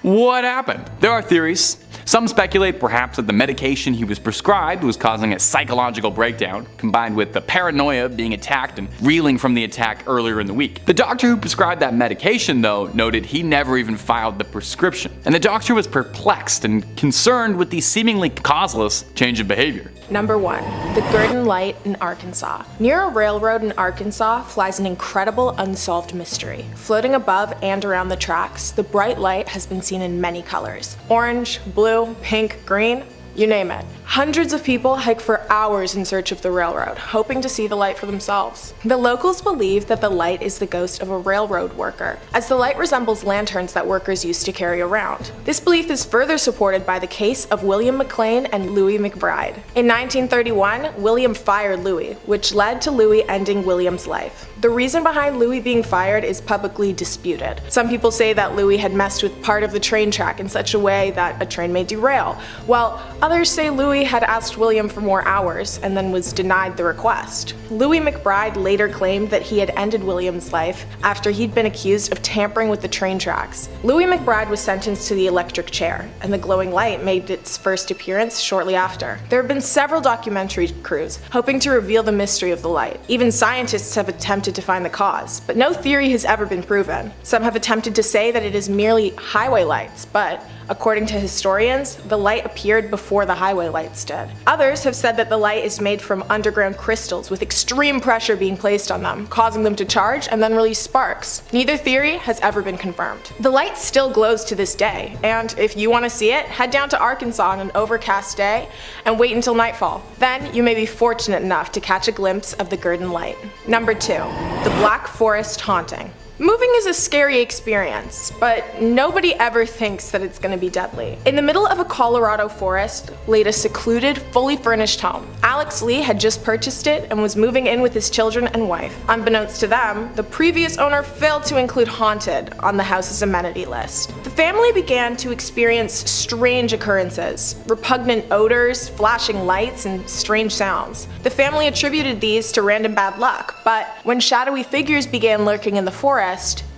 What happened? There are theories. Some speculate perhaps that the medication he was prescribed was causing a psychological breakdown, combined with the paranoia being attacked and reeling from the attack earlier in the week. The doctor who prescribed that medication, though, noted he never even filed the prescription, and the doctor was perplexed and concerned with the seemingly causeless change of behavior. Number 1. The Gurdon Light in Arkansas. Near a railroad in Arkansas flies an incredible unsolved mystery. Floating above and around the tracks, the bright light has been seen in many colors. Orange, blue, pink, green, you name it. Hundreds of people hike for hours in search of the railroad, hoping to see the light for themselves. The locals believe that the light is the ghost of a railroad worker, as the light resembles lanterns that workers used to carry around. This belief is further supported by the case of William McLean and Louis McBride. In 1931, William fired Louis, which led to Louis ending William's life. The reason behind Louis being fired is publicly disputed. Some people say that Louis had messed with part of the train track in such a way that a train may derail, while others say Louis had asked William for more hours and then was denied the request. Louis McBride later claimed that he had ended William's life after he'd been accused of tampering with the train tracks. Louis McBride was sentenced to the electric chair, and the glowing light made its first appearance shortly after. There have been several documentary crews hoping to reveal the mystery of the light. Even scientists have attempted to find the cause, but no theory has ever been proven. Some have attempted to say that it is merely highway lights, but according to historians, the light appeared before the highway lights did. Others have said that the light is made from underground crystals with extreme pressure being placed on them, causing them to charge and then release sparks. Neither theory has ever been confirmed. The light still glows to this day, and if you want to see it, head down to Arkansas on an overcast day and wait until nightfall. Then you may be fortunate enough to catch a glimpse of the Gurdon Light. Number 2. The Black Forest Haunting. Moving is a scary experience, but nobody ever thinks that it's going to be deadly. In the middle of a Colorado forest laid a secluded, fully furnished home. Alex Lee had just purchased it and was moving in with his children and wife. Unbeknownst to them, the previous owner failed to include haunted on the house's amenity list. The family began to experience strange occurrences, repugnant odors, flashing lights, and strange sounds. The family attributed these to random bad luck, but when shadowy figures began lurking in the forest,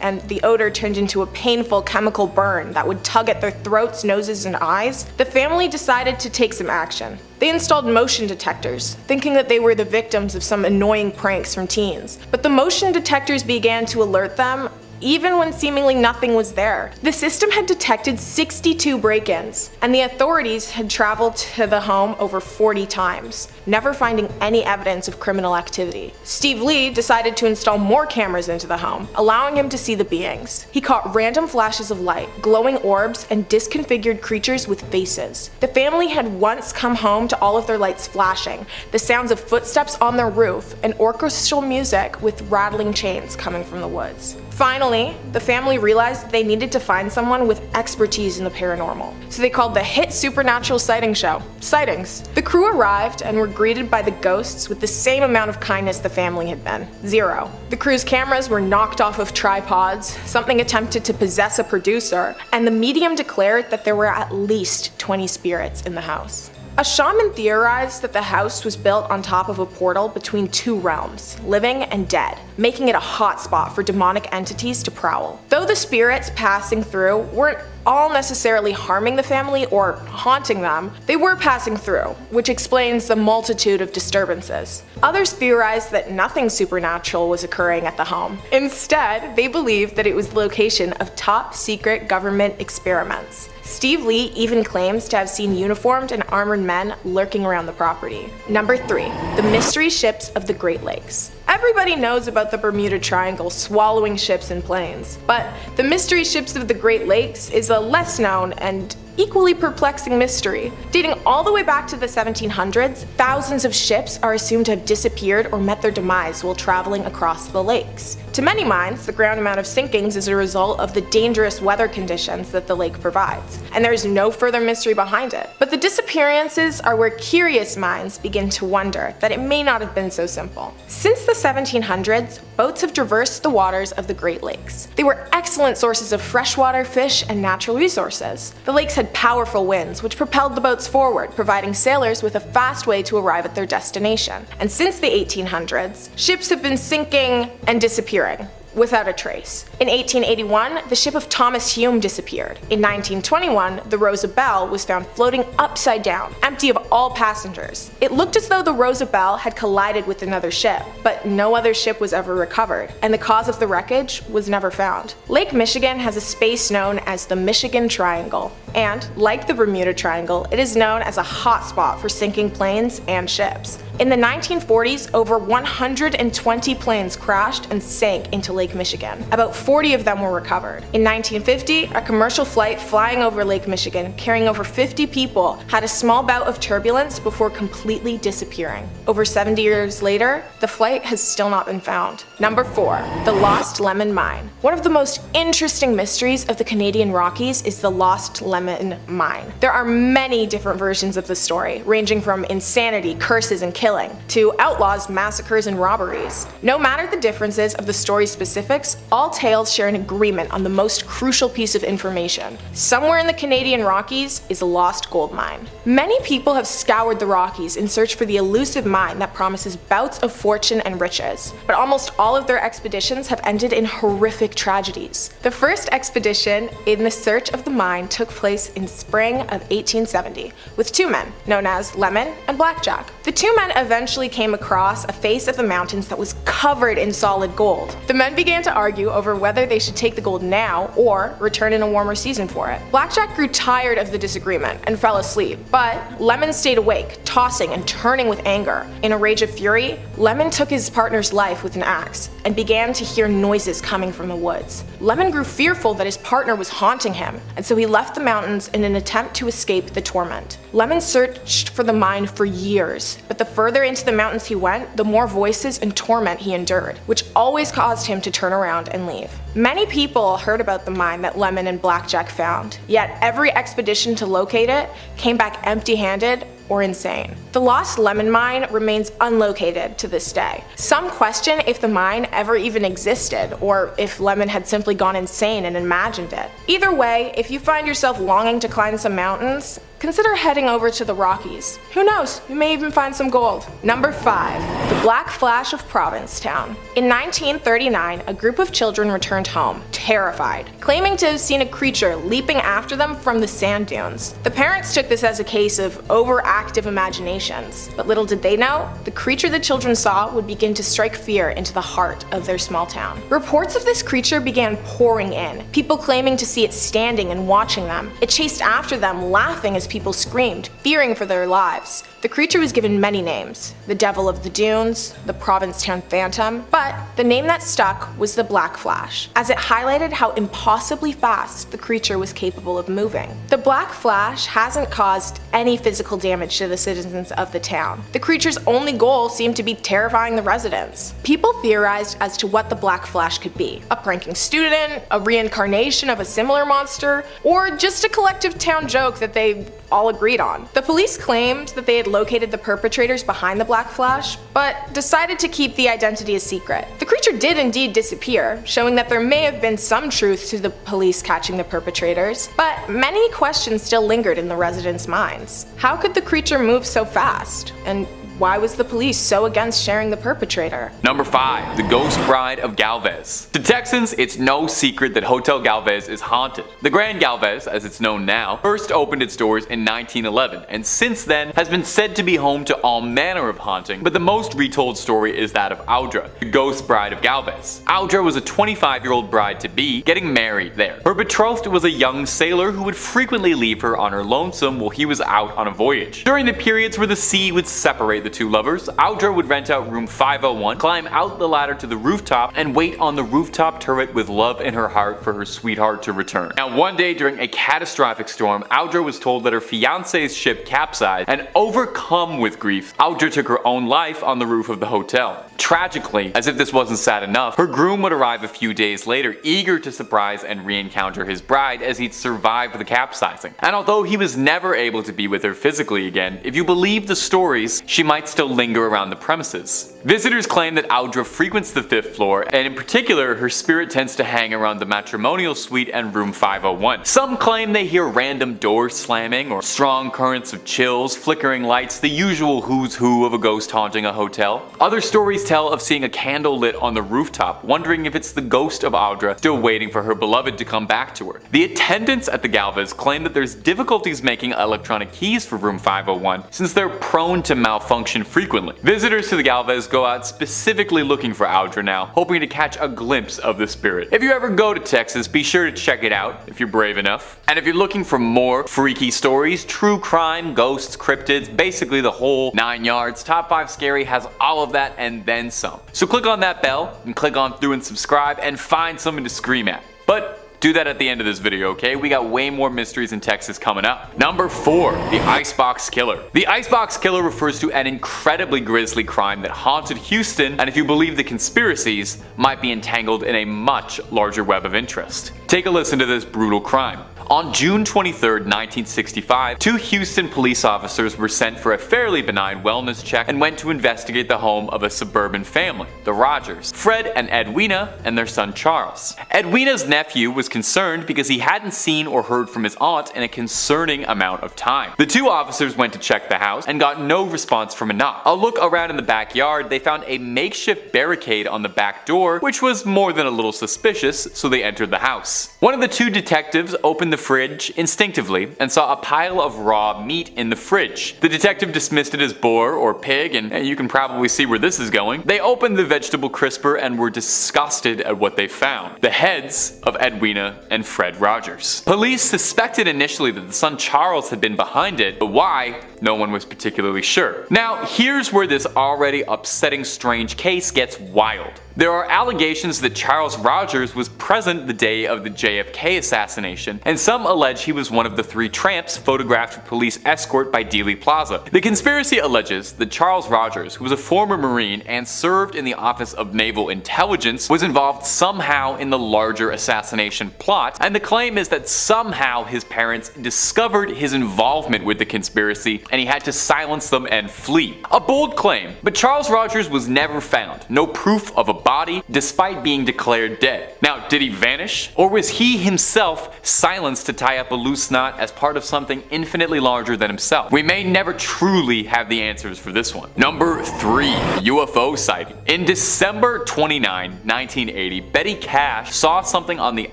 and the odor turned into a painful chemical burn that would tug at their throats, noses, and eyes, the family decided to take some action. They installed motion detectors, thinking that they were the victims of some annoying pranks from teens. But the motion detectors began to alert them even when seemingly nothing was there. The system had detected 62 break-ins, and the authorities had traveled to the home over 40 times, never finding any evidence of criminal activity. Steve Lee decided to install more cameras into the home, allowing him to see the beings. He caught random flashes of light, glowing orbs, and disconfigured creatures with faces. The family had once come home to all of their lights flashing, the sounds of footsteps on their roof, and orchestral music with rattling chains coming from the woods. Finally, the family realized that they needed to find someone with expertise in the paranormal, so they called the hit supernatural sighting show, Sightings. The crew arrived and were greeted by the ghosts with the same amount of kindness the family had been, 0. The crew's cameras were knocked off of tripods, something attempted to possess a producer, and the medium declared that there were at least 20 spirits in the house. A shaman theorized that the house was built on top of a portal between two realms, living and dead, making it a hotspot for demonic entities to prowl. Though the spirits passing through weren't all necessarily harming the family or haunting them, they were passing through, which explains the multitude of disturbances. Others theorized that nothing supernatural was occurring at the home. Instead, they believed that it was the location of top secret government experiments. Steve Lee even claims to have seen uniformed and armored men lurking around the property. Number 3. The mystery ships of the Great Lakes. Everybody knows about the Bermuda Triangle swallowing ships and planes, but the mystery ships of the Great Lakes is a less known and equally perplexing mystery. Dating all the way back to the 1700s, thousands of ships are assumed to have disappeared or met their demise while traveling across the lakes. To many minds, the ground amount of sinkings is a result of the dangerous weather conditions that the lake provides, and there is no further mystery behind it. But the disappearances are where curious minds begin to wonder that it may not have been so simple. Since the 1700s, boats have traversed the waters of the Great Lakes. They were excellent sources of freshwater, fish, and natural resources. The lakes had powerful winds, which propelled the boats forward, providing sailors with a fast way to arrive at their destination. And since the 1800s, ships have been sinking and disappearing. without a trace. In 1881, the ship of Thomas Hume disappeared. In 1921, the Rosabelle was found floating upside down, empty of all passengers. It looked as though the Rosabelle had collided with another ship, but no other ship was ever recovered, and the cause of the wreckage was never found. Lake Michigan has a space known as the Michigan Triangle, and, like the Bermuda Triangle, it is known as a hotspot for sinking planes and ships. In the 1940s, over 120 planes crashed and sank into Lake Michigan. About 40 of them were recovered. In 1950, a commercial flight flying over Lake Michigan, carrying over 50 people, had a small bout of turbulence before completely disappearing. Over 70 years later, the flight has still not been found. Number 4. The Lost Lemon Mine. One of the most interesting mysteries of the Canadian Rockies is the Lost Lemon Mine. There are many different versions of the story, ranging from insanity, curses, and killing, to outlaws, massacres, and robberies. No matter the differences of the story's specifics, all tales share an agreement on the most crucial piece of information. Somewhere in the Canadian Rockies is a lost gold mine. Many people have scoured the Rockies in search for the elusive mine that promises bouts of fortune and riches, but almost all of their expeditions have ended in horrific tragedies. The first expedition in the search of the mine took place in spring of 1870 with two men, known as Lemon and Blackjack. The two men eventually came across a face of the mountains that was covered in solid gold. The men began to argue over whether they should take the gold now or return in a warmer season for it. Blackjack grew tired of the disagreement and fell asleep, but Lemon stayed awake, tossing and turning with anger. In a rage of fury, Lemon took his partner's life with an axe and began to hear noises coming from the woods. Lemon grew fearful that his partner was haunting him, and so he left the mountains in an attempt to escape the torment. Lemon searched for the mine for years, but the further into the mountains he went, the more voices and torment he endured, which always caused him to turn around and leave. Many people heard about the mine that Lemon and Blackjack found, yet every expedition to locate it came back empty-handed or insane. The Lost Lemon Mine remains unlocated to this day. Some question if the mine ever even existed, or if Lemon had simply gone insane and imagined it. Either way, if you find yourself longing to climb some mountains, consider heading over to the Rockies. Who knows, you may even find some gold. Number 5. The Black Flash of Provincetown. In 1939, a group of children returned home, terrified, claiming to have seen a creature leaping after them from the sand dunes. The parents took this as a case of overactive imaginations, but little did they know, the creature the children saw would begin to strike fear into the heart of their small town. Reports of this creature began pouring in, people claiming to see it standing and watching them. It chased after them, laughing as people screamed, fearing for their lives. The creature was given many names: the Devil of the Dunes, the Provincetown Phantom, but the name that stuck was the Black Flash, as it highlighted how impossibly fast the creature was capable of moving. The Black Flash hasn't caused any physical damage to the citizens of the town. The creature's only goal seemed to be terrifying the residents. People theorized as to what the Black Flash could be: a pranking student, a reincarnation of a similar monster, or just a collective town joke that they all agreed on. The police claimed that they had located the perpetrators behind the Black Flash, but decided to keep the identity a secret. The creature did indeed disappear, showing that there may have been some truth to the police catching the perpetrators, but many questions still lingered in the residents' minds. How could the creature move so fast? And why was the police so against sharing the perpetrator? Number 5. The Ghost Bride of Galvez. To Texans, it's no secret that Hotel Galvez is haunted. The Grand Galvez, as it's known now, first opened its doors in 1911, and since then has been said to be home to all manner of haunting, but the most retold story is that of Audra, the Ghost Bride of Galvez. Audra was a 25-year-old bride-to-be getting married there. Her betrothed was a young sailor who would frequently leave her on her lonesome while he was out on a voyage. During the periods where the sea would separate the two lovers, Audra would rent out room 501, climb out the ladder to the rooftop, and wait on the rooftop turret with love in her heart for her sweetheart to return. Now, one day during a catastrophic storm, Audra was told that her fiance's ship capsized, and overcome with grief, Audra took her own life on the roof of the hotel. Tragically, as if this wasn't sad enough, her groom would arrive a few days later, eager to surprise and re-encounter his bride as he'd survived the capsizing. And although he was never able to be with her physically again, if you believe the stories, she might might still linger around the premises. Visitors claim that Audra frequents the 5th floor, and in particular, her spirit tends to hang around the matrimonial suite and room 501. Some claim they hear random doors slamming, or strong currents of chills, flickering lights, the usual who's who of a ghost haunting a hotel. Other stories tell of seeing a candle lit on the rooftop, wondering if it's the ghost of Audra still waiting for her beloved to come back to her. The attendants at the Galvez claim that there's difficulties making electronic keys for room 501 since they're prone to malfunction frequently. Visitors to the Galvez go out specifically looking for Audra now, hoping to catch a glimpse of the spirit. If you ever go to Texas, be sure to check it out if you're brave enough. And if you're looking for more freaky stories, true crime, ghosts, cryptids, basically the whole 9 yards, Top 5 Scary has all of that and then some. So click on that bell and click on through and subscribe and find something to scream at. But do that at the end of this video, okay? We got way more mysteries in Texas coming up. Number 4, the Ice Boox Killer. The Ice Boox Killer refers to an incredibly grisly crime that haunted Houston, and if you believe the conspiracies, might be entangled in a much larger web of interest. Take a listen to this brutal crime. On June 23, 1965, 2 Houston police officers were sent for a fairly benign wellness check and went to investigate the home of a suburban family, the Rogers, Fred and Edwina, and their son Charles. Edwina's nephew was concerned because he hadn't seen or heard from his aunt in a concerning amount of time. The 2 officers went to check the house and got no response from a knock. A look around in the backyard, they found a makeshift barricade on the back door, which was more than a little suspicious, so they entered the house. One of the 2 detectives opened the fridge instinctively and saw a pile of raw meat in the fridge. The detective dismissed it as boar or pig, and you can probably see where this is going. They opened the vegetable crisper and were disgusted at what they found: the heads of Edwina and Fred Rogers. Police suspected initially that the son Charles had been behind it, but why, no one was particularly sure. Now, here's where this already upsetting strange case gets wild. There are allegations that Charles Rogers was present the day of the JFK assassination, and some allege he was one of the 3 tramps photographed with police escort by Dealey Plaza. The conspiracy alleges that Charles Rogers, who was a former Marine and served in the Office of Naval Intelligence, was involved somehow in the larger assassination plot, and the claim is that somehow his parents discovered his involvement with the conspiracy and he had to silence them and flee. A bold claim, but Charles Rogers was never found. No proof of a body, despite being declared dead. Now, did he vanish? Or was he himself silenced to tie up a loose knot as part of something infinitely larger than himself? We may never truly have the answers for this one. Number 3. UFO Sighting. In December 29, 1980, Betty Cash saw something on the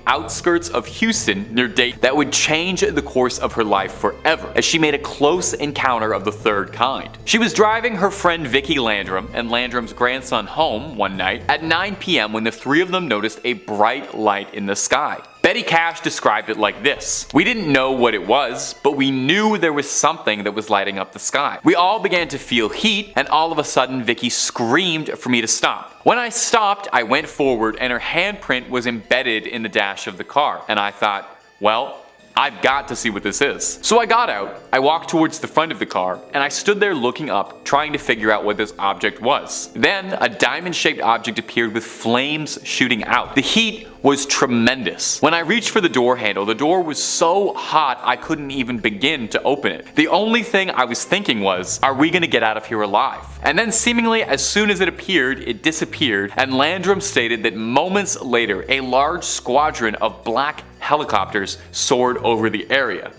outskirts of Houston near Dayton that would change the course of her life forever, as she made a close encounter of the 3rd kind. She was driving her friend Vicki Landrum and Landrum's grandson home one night at 9 p.m. when the 3 of them noticed a bright light in the sky. Betty Cash described it like this: "We didn't know what it was, but we knew there was something that was lighting up the sky. We all began to feel heat, and all of a sudden Vicki screamed for me to stop. When I stopped, I went forward and her handprint was embedded in the dash of the car, and I thought, well, I've got to see what this is. So I got out, I walked towards the front of the car, and I stood there looking up, trying to figure out what this object was. Then, a diamond-shaped object appeared with flames shooting out. The heat was tremendous. When I reached for the door handle, the door was so hot I couldn't even begin to open it. The only thing I was thinking was, are we gonna get out of here alive? And then seemingly as soon as it appeared, it disappeared, and Landrum stated that moments later, a large squadron of black helicopters soared over the area.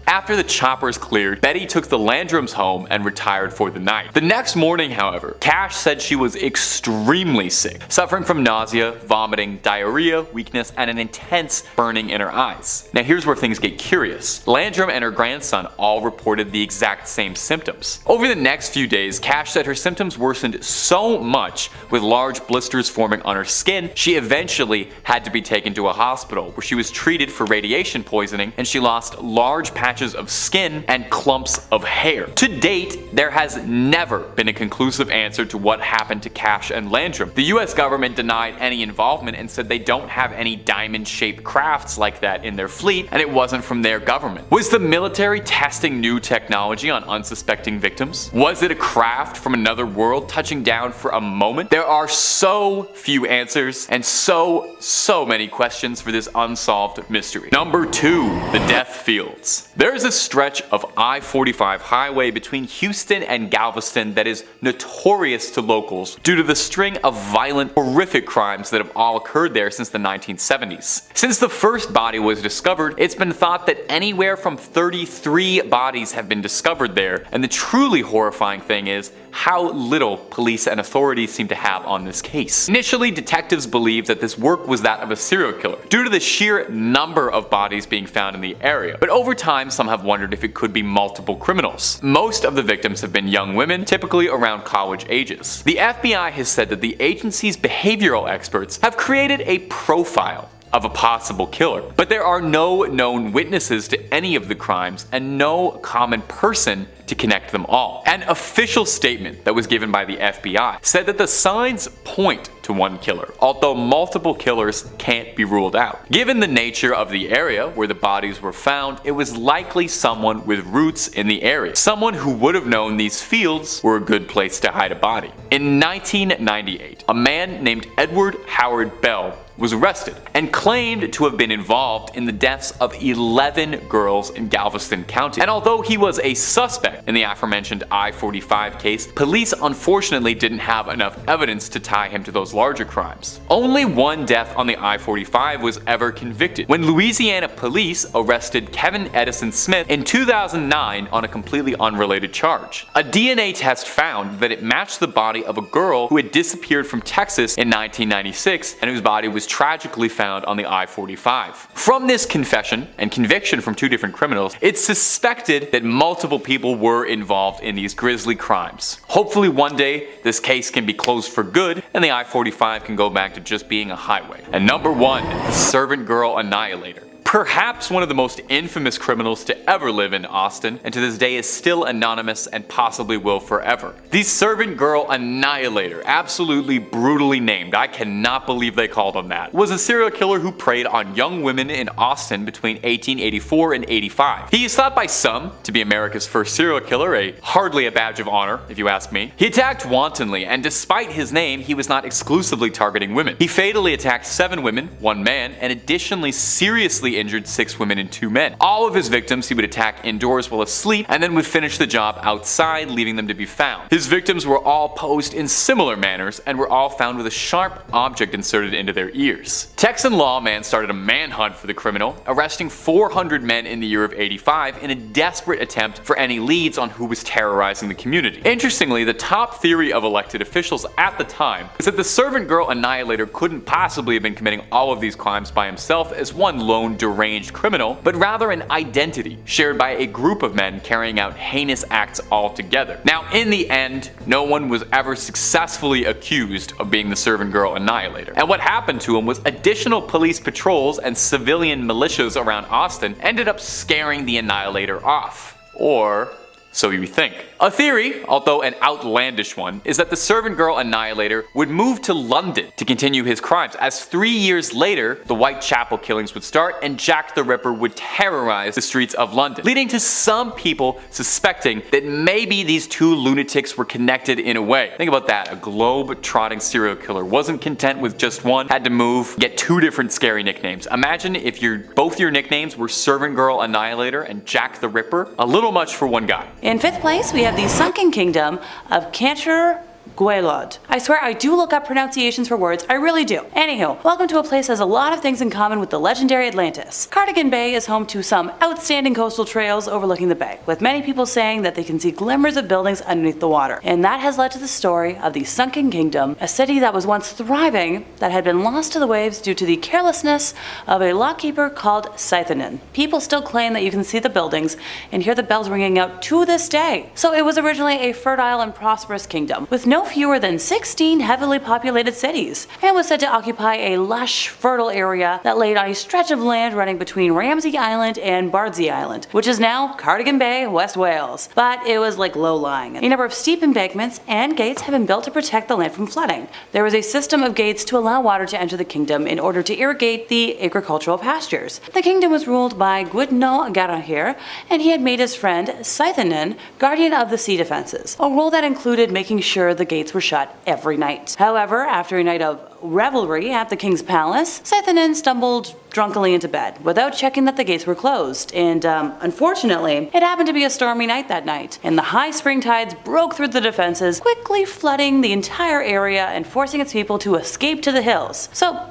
After the choppers cleared, Betty took the Landrums home and retired for the night. The next morning, however, Cash said she was extremely sick, suffering from nausea, vomiting, diarrhea, weakness, and an intense burning in her eyes. Now here's where things get curious. Landrum and her grandson all reported the exact same symptoms. Over the next few days, Cash said her symptoms worsened so much, with large blisters forming on her skin, she eventually had to be taken to a hospital where she was treated for radiation poisoning, and she lost large patches of skin and clumps of hair. To date, there has never been a conclusive answer to what happened to Cash and Landrum. The US government denied any involvement and said they don't have any diamond-shaped crafts like that in their fleet, and it wasn't from their government. Was the military testing new technology on unsuspecting victims? Was it a craft from another world touching down for a moment? There are so few answers and so many questions for this unsolved mystery. Number 2. The Death Fields. There There is a stretch of I-45 highway between Houston and Galveston that is notorious to locals due to the string of violent, horrific crimes that have all occurred there since the 1970s. Since the first body was discovered, it's been thought that anywhere from 33 bodies have been discovered there, and the truly horrifying thing is how little police and authorities seem to have on this case. Initially, detectives believed that this work was that of a serial killer, due to the sheer number of bodies being found in the area, but over time some have wondered if it could be multiple criminals. Most of the victims have been young women, typically around college ages. The FBI has said that the agency's behavioral experts have created a profile of a possible killer, but there are no known witnesses to any of the crimes and no common person to connect them all. An official statement that was given by the FBI said that the signs point to one killer, although multiple killers can't be ruled out. Given the nature of the area where the bodies were found, it was likely someone with roots in the area, someone who would have known these fields were a good place to hide a body. In 1998, a man named Edward Howard Bell was arrested and claimed to have been involved in the deaths of 11 girls in Galveston County. And although he was a suspect in the aforementioned I-45 case, police unfortunately didn't have enough evidence to tie him to those larger crimes. Only one death on the I-45 was ever convicted, when Louisiana police arrested Kevin Edison Smith in 2009 on a completely unrelated charge. A DNA test found that it matched the body of a girl who had disappeared from Texas in 1996 and whose body was tragically found on the I-45. From this confession and conviction from two different criminals, it's suspected that multiple people were involved in these grisly crimes. Hopefully one day this case can be closed for good and the I-45 can go back to just being a highway. And number 1, the servant girl Annihilator. Perhaps one of the most infamous criminals to ever live in Austin, and to this day is still anonymous and possibly will forever. The servant girl Annihilator, absolutely brutally named, I cannot believe they called him that, was a serial killer who preyed on young women in Austin between 1884 and 85. He is thought by some to be America's first serial killer, hardly a badge of honor if you ask me. He attacked wantonly, and despite his name, he was not exclusively targeting women. He fatally attacked 7 women, 1 man, and additionally seriously injured 6 women and 2 men. All of his victims he would attack indoors while asleep and then would finish the job outside, leaving them to be found. His victims were all posed in similar manners and were all found with a sharp object inserted into their ears. Texan lawman started a manhunt for the criminal, arresting 400 men in the year of 85 in a desperate attempt for any leads on who was terrorizing the community. Interestingly, the top theory of elected officials at the time was that the servant girl Annihilator couldn't possibly have been committing all of these crimes by himself as one lone deranged criminal, but rather an identity shared by a group of men carrying out heinous acts all together. Now, in the end, no one was ever successfully accused of being the servant girl Annihilator. And what happened to him was additional police patrols and civilian militias around Austin ended up scaring the Annihilator off. Or so you think. A theory, although an outlandish one, is that the servant girl Annihilator would move to London to continue his crimes, as 3 years later, the Whitechapel killings would start and Jack the Ripper would terrorize the streets of London, leading to some people suspecting that maybe these 2 lunatics were connected in a way. Think about that, a globe-trotting serial killer wasn't content with just one, had to move, get 2 different scary nicknames. Imagine if both your nicknames were Servant Girl Annihilator and Jack the Ripper. A little much for one guy. In 5th place, we have the sunken kingdom of Cantor Guelod. I swear I do look up pronunciations for words, I really do. Anywho, welcome to a place that has a lot of things in common with the legendary Atlantis. Cardigan Bay is home to some outstanding coastal trails overlooking the bay, with many people saying that they can see glimmers of buildings underneath the water. And that has led to the story of the sunken kingdom, a city that was once thriving that had been lost to the waves due to the carelessness of a lockkeeper called Scythenen. People still claim that you can see the buildings and hear the bells ringing out to this day. So it was originally a fertile and prosperous kingdom, with no fewer than 16 heavily populated cities, and was said to occupy a lush, fertile area that laid on a stretch of land running between Ramsey Island and Bardsey Island, which is now Cardigan Bay, West Wales. But it was like low-lying. A number of steep embankments and gates have been built to protect the land from flooding. There was a system of gates to allow water to enter the kingdom in order to irrigate the agricultural pastures. The kingdom was ruled by Gwydno Garahir, and he had made his friend Scythenen guardian of the sea defenses, a role that included making sure the gates gates were shut every night. However, after a night of revelry at the king's palace, Saithanan stumbled drunkenly into bed without checking that the gates were closed, and unfortunately, it happened to be a stormy night that night, and the high spring tides broke through the defenses, quickly flooding the entire area and forcing its people to escape to the hills. So,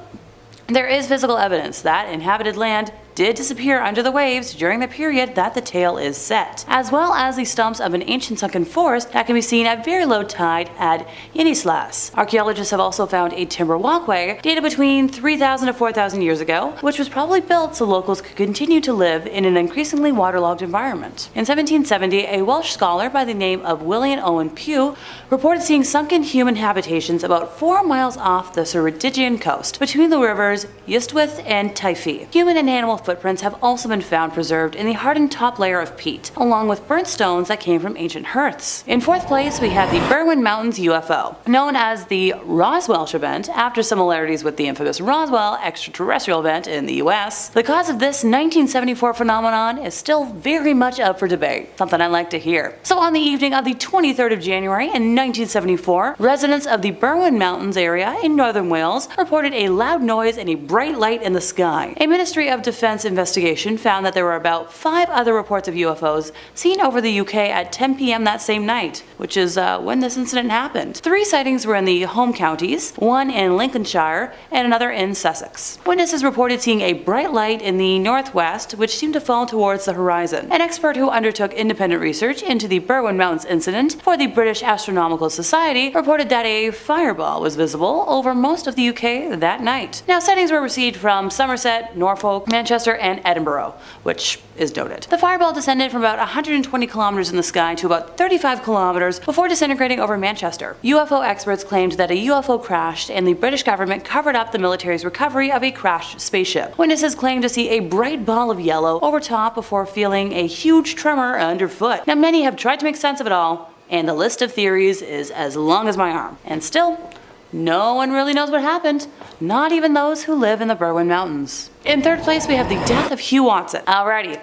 there is physical evidence that inhabited land did disappear under the waves during the period that the tale is set, as well as the stumps of an ancient sunken forest that can be seen at very low tide at Inislas. Archaeologists have also found a timber walkway dated between 3,000 to 4,000 years ago, which was probably built so locals could continue to live in an increasingly waterlogged environment. In 1770, a Welsh scholar by the name of William Owen Pugh reported seeing sunken human habitations about 4 miles off the Ceredigion coast, between the rivers Ystwyth and Teifi. Human and animal footprints have also been found preserved in the hardened top layer of peat, along with burnt stones that came from ancient hearths. In fourth place, we have the Berwin Mountains UFO, known as the Roswell Event, after similarities with the infamous Roswell extraterrestrial event in the US. The cause of this 1974 phenomenon is still very much up for debate, something I like to hear. So on the evening of the 23rd of January in 1974, residents of the Berwin Mountains area in northern Wales reported a loud noise and a bright light in the sky. A Ministry of Defense investigation found that there were about 5 other reports of UFOs seen over the UK at 10 p.m. that same night, which is when this incident happened. 3 sightings were in the home counties, 1 in Lincolnshire and another in Sussex. Witnesses reported seeing a bright light in the northwest which seemed to fall towards the horizon. An expert who undertook independent research into the Berwin Mountains incident for the British Astronomical Society reported that a fireball was visible over most of the UK that night. Now, sightings were received from Somerset, Norfolk, Manchester, and Edinburgh, which is noted. The fireball descended from about 120 kilometers in the sky to about 35 kilometers before disintegrating over Manchester. UFO experts claimed that a UFO crashed and the British government covered up the military's recovery of a crashed spaceship. Witnesses claimed to see a bright ball of yellow over top before feeling a huge tremor underfoot. Now, many have tried to make sense of it all, and the list of theories is as long as my arm. And still, no one really knows what happened, not even those who live in the Berwin Mountains. In third place, we have the death of Hugh Watson. Alrighty,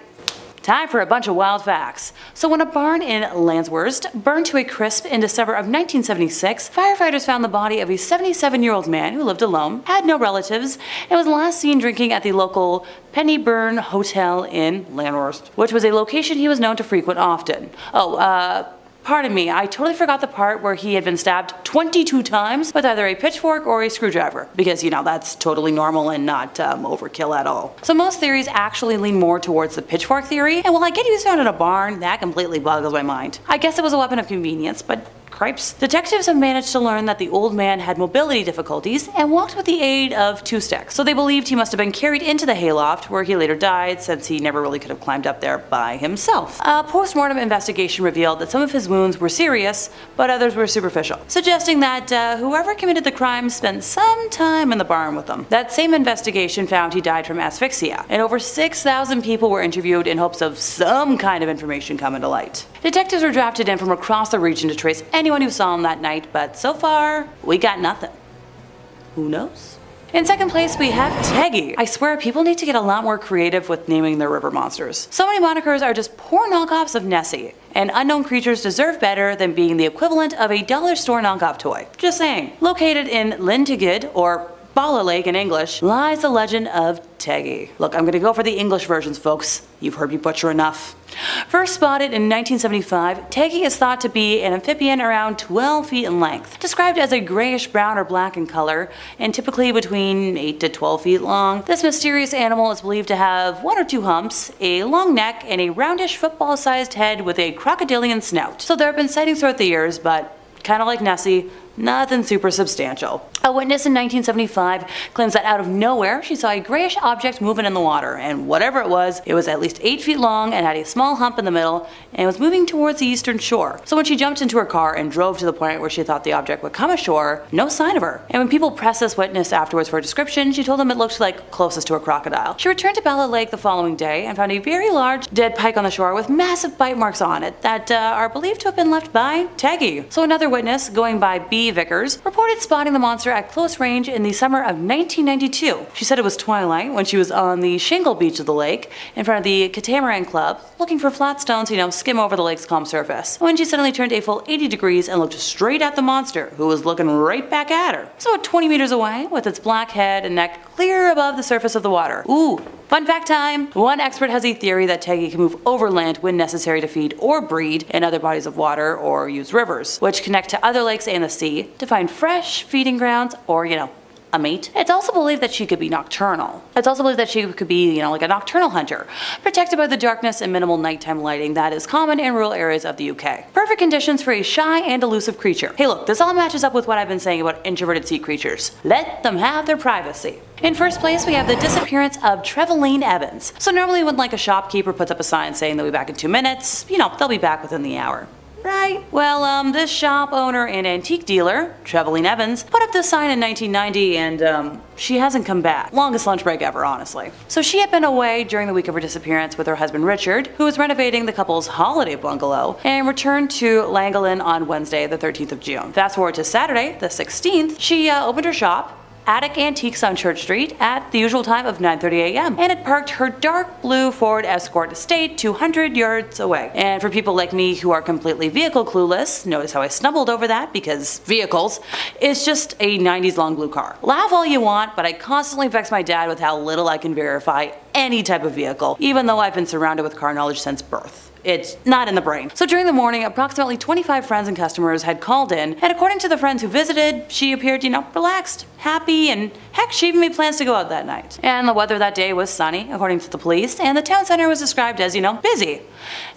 time for a bunch of wild facts. So when a barn in Landsworth burned to a crisp in December of 1976, firefighters found the body of a 77-year-old man who lived alone, had no relatives, and was last seen drinking at the local Pennyburn Hotel in Landsworth, which was a location he was known to frequent often. Pardon me, I totally forgot the part where he had been stabbed 22 times with either a pitchfork or a screwdriver, because, you know, that's totally normal and not overkill at all. So most theories actually lean more towards the pitchfork theory, and while I get he was found in a barn, that completely boggles my mind. I guess it was a weapon of convenience, but cripes. Detectives have managed to learn that the old man had mobility difficulties and walked with the aid of 2 sticks, so they believed he must have been carried into the hayloft where he later died, since he never really could have climbed up there by himself. A post-mortem investigation revealed that some of his wounds were serious, but others were superficial, suggesting that whoever committed the crime spent some time in the barn with them. That same investigation found he died from asphyxia, and over 6,000 people were interviewed in hopes of some kind of information coming to light. Detectives were drafted in from across the region to trace anyone who saw him that night, but so far, we got nothing. Who knows? In second place, we have Teggy. I swear, people need to get a lot more creative with naming their river monsters. So many monikers are just poor knockoffs of Nessie, and unknown creatures deserve better than being the equivalent of a dollar store knockoff toy. Just saying. Located in Lintigid, or Bala Lake in English, lies the legend of Teggy. Look, I'm gonna go for the English versions, folks. You've heard me butcher enough. First spotted in 1975, Teggy is thought to be an amphibian around 12 feet in length, described as a grayish brown or black in color, and typically between 8 to 12 feet long. This mysterious animal is believed to have 1 or 2 humps, a long neck, and a roundish football-sized head with a crocodilian snout. So there have been sightings throughout the years, but kind of like Nessie, nothing super substantial. A witness in 1975 claims that out of nowhere she saw a grayish object moving in the water, and whatever it was at least 8 feet long and had a small hump in the middle and was moving towards the eastern shore. So when she jumped into her car and drove to the point where she thought the object would come ashore, no sign of her. And when people pressed this witness afterwards for a description, she told them it looked like closest to a crocodile. She returned to Bala Lake the following day and found a very large dead pike on the shore with massive bite marks on it that are believed to have been left by Teggy. So another witness, going by B. Vickers, reported spotting the monster at close range in the summer of 1992. She said it was twilight when she was on the shingle beach of the lake in front of the Catamaran Club, looking for flat stones to, skim over the lake's calm surface, when she suddenly turned a full 80 degrees and looked straight at the monster, who was looking right back at her. So at 20 meters away, with its black head and neck clear above the surface of the water. Ooh, fun fact time! One expert has a theory that Taggy can move over land when necessary to feed or breed in other bodies of water or use rivers, which connect to other lakes and the sea to find fresh feeding grounds or, a mate. It's also believed that she could be nocturnal. It's also believed that she could be, like a nocturnal hunter, protected by the darkness and minimal nighttime lighting that is common in rural areas of the UK. Perfect conditions for a shy and elusive creature. Hey look, this all matches up with what I've been saying about introverted sea creatures. Let them have their privacy. In first place, we have the disappearance of Trevelyan Evans. So normally when a shopkeeper puts up a sign saying they'll be back in 2 minutes, they'll be back within the hour. Right? Well, this shop owner and antique dealer, Trevelyan Evans, put up this sign in 1990 and, she hasn't come back. Longest lunch break ever, honestly. So she had been away during the week of her disappearance with her husband Richard, who was renovating the couple's holiday bungalow, and returned to Llangollen on Wednesday, the 13th of June. Fast forward to Saturday, the 16th, she opened her shop, Attic Antiques on Church Street, at the usual time of 9:30 a.m. and had parked her dark blue Ford Escort Estate 200 yards away. And for people like me who are completely vehicle clueless, notice how I stumbled over that because vehicles, is just a 90s long blue car. Laugh all you want, but I constantly vex my dad with how little I can verify any type of vehicle, even though I've been surrounded with car knowledge since birth. It's not in the brain. So during the morning, approximately 25 friends and customers had called in, and according to the friends who visited, she appeared, relaxed, happy, and heck, she even made plans to go out that night. And the weather that day was sunny, according to the police, and the town center was described as, busy.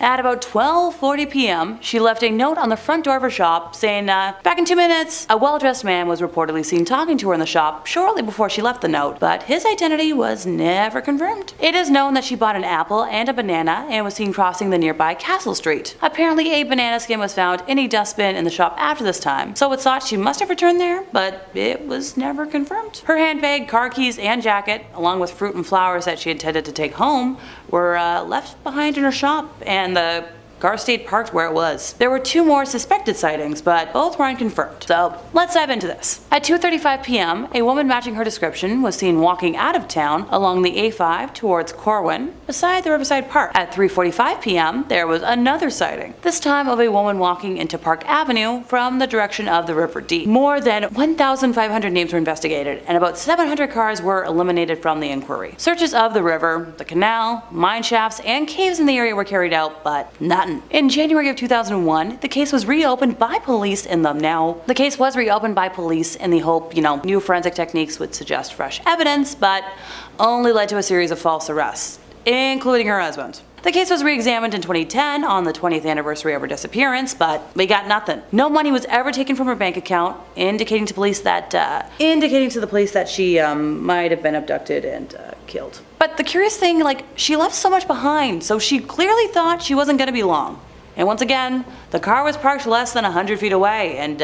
At about 12:40 p.m., she left a note on the front door of her shop saying, back in 2 minutes. A well-dressed man was reportedly seen talking to her in the shop shortly before she left the note, but his identity was never confirmed. It is known that she bought an apple and a banana and was seen crossing the nearby Castle Street. Apparently, a banana skin was found in a dustbin in the shop after this time, so it's thought she must have returned there, but it was never confirmed. Her handbag, car keys, and jacket, along with fruit and flowers that she intended to take home, were left behind in her shop, and the car stayed parked where it was. There were 2 more suspected sightings, but both were unconfirmed. So let's dive into this. At 2:35 p.m., a woman matching her description was seen walking out of town along the A5 towards Corum, beside the Riverside Park. At 3:45 p.m., there was another sighting, this time of a woman walking into Park Avenue from the direction of the River Dee. More than 1,500 names were investigated, and about 700 cars were eliminated from the inquiry. Searches of the river, the canal, mine shafts, and caves in the area were carried out, but nothing. In January of 2001, the case was reopened by police in the hope, new forensic techniques would suggest fresh evidence, but only led to a series of false arrests, including her husband. The case was re-examined in 2010 on the 20th anniversary of her disappearance, but we got nothing. No money was ever taken from her bank account, indicating to the police that she might have been abducted and killed. But the curious thing, she left so much behind, so she clearly thought she wasn't going to be long. And once again, the car was parked less than 100 feet away and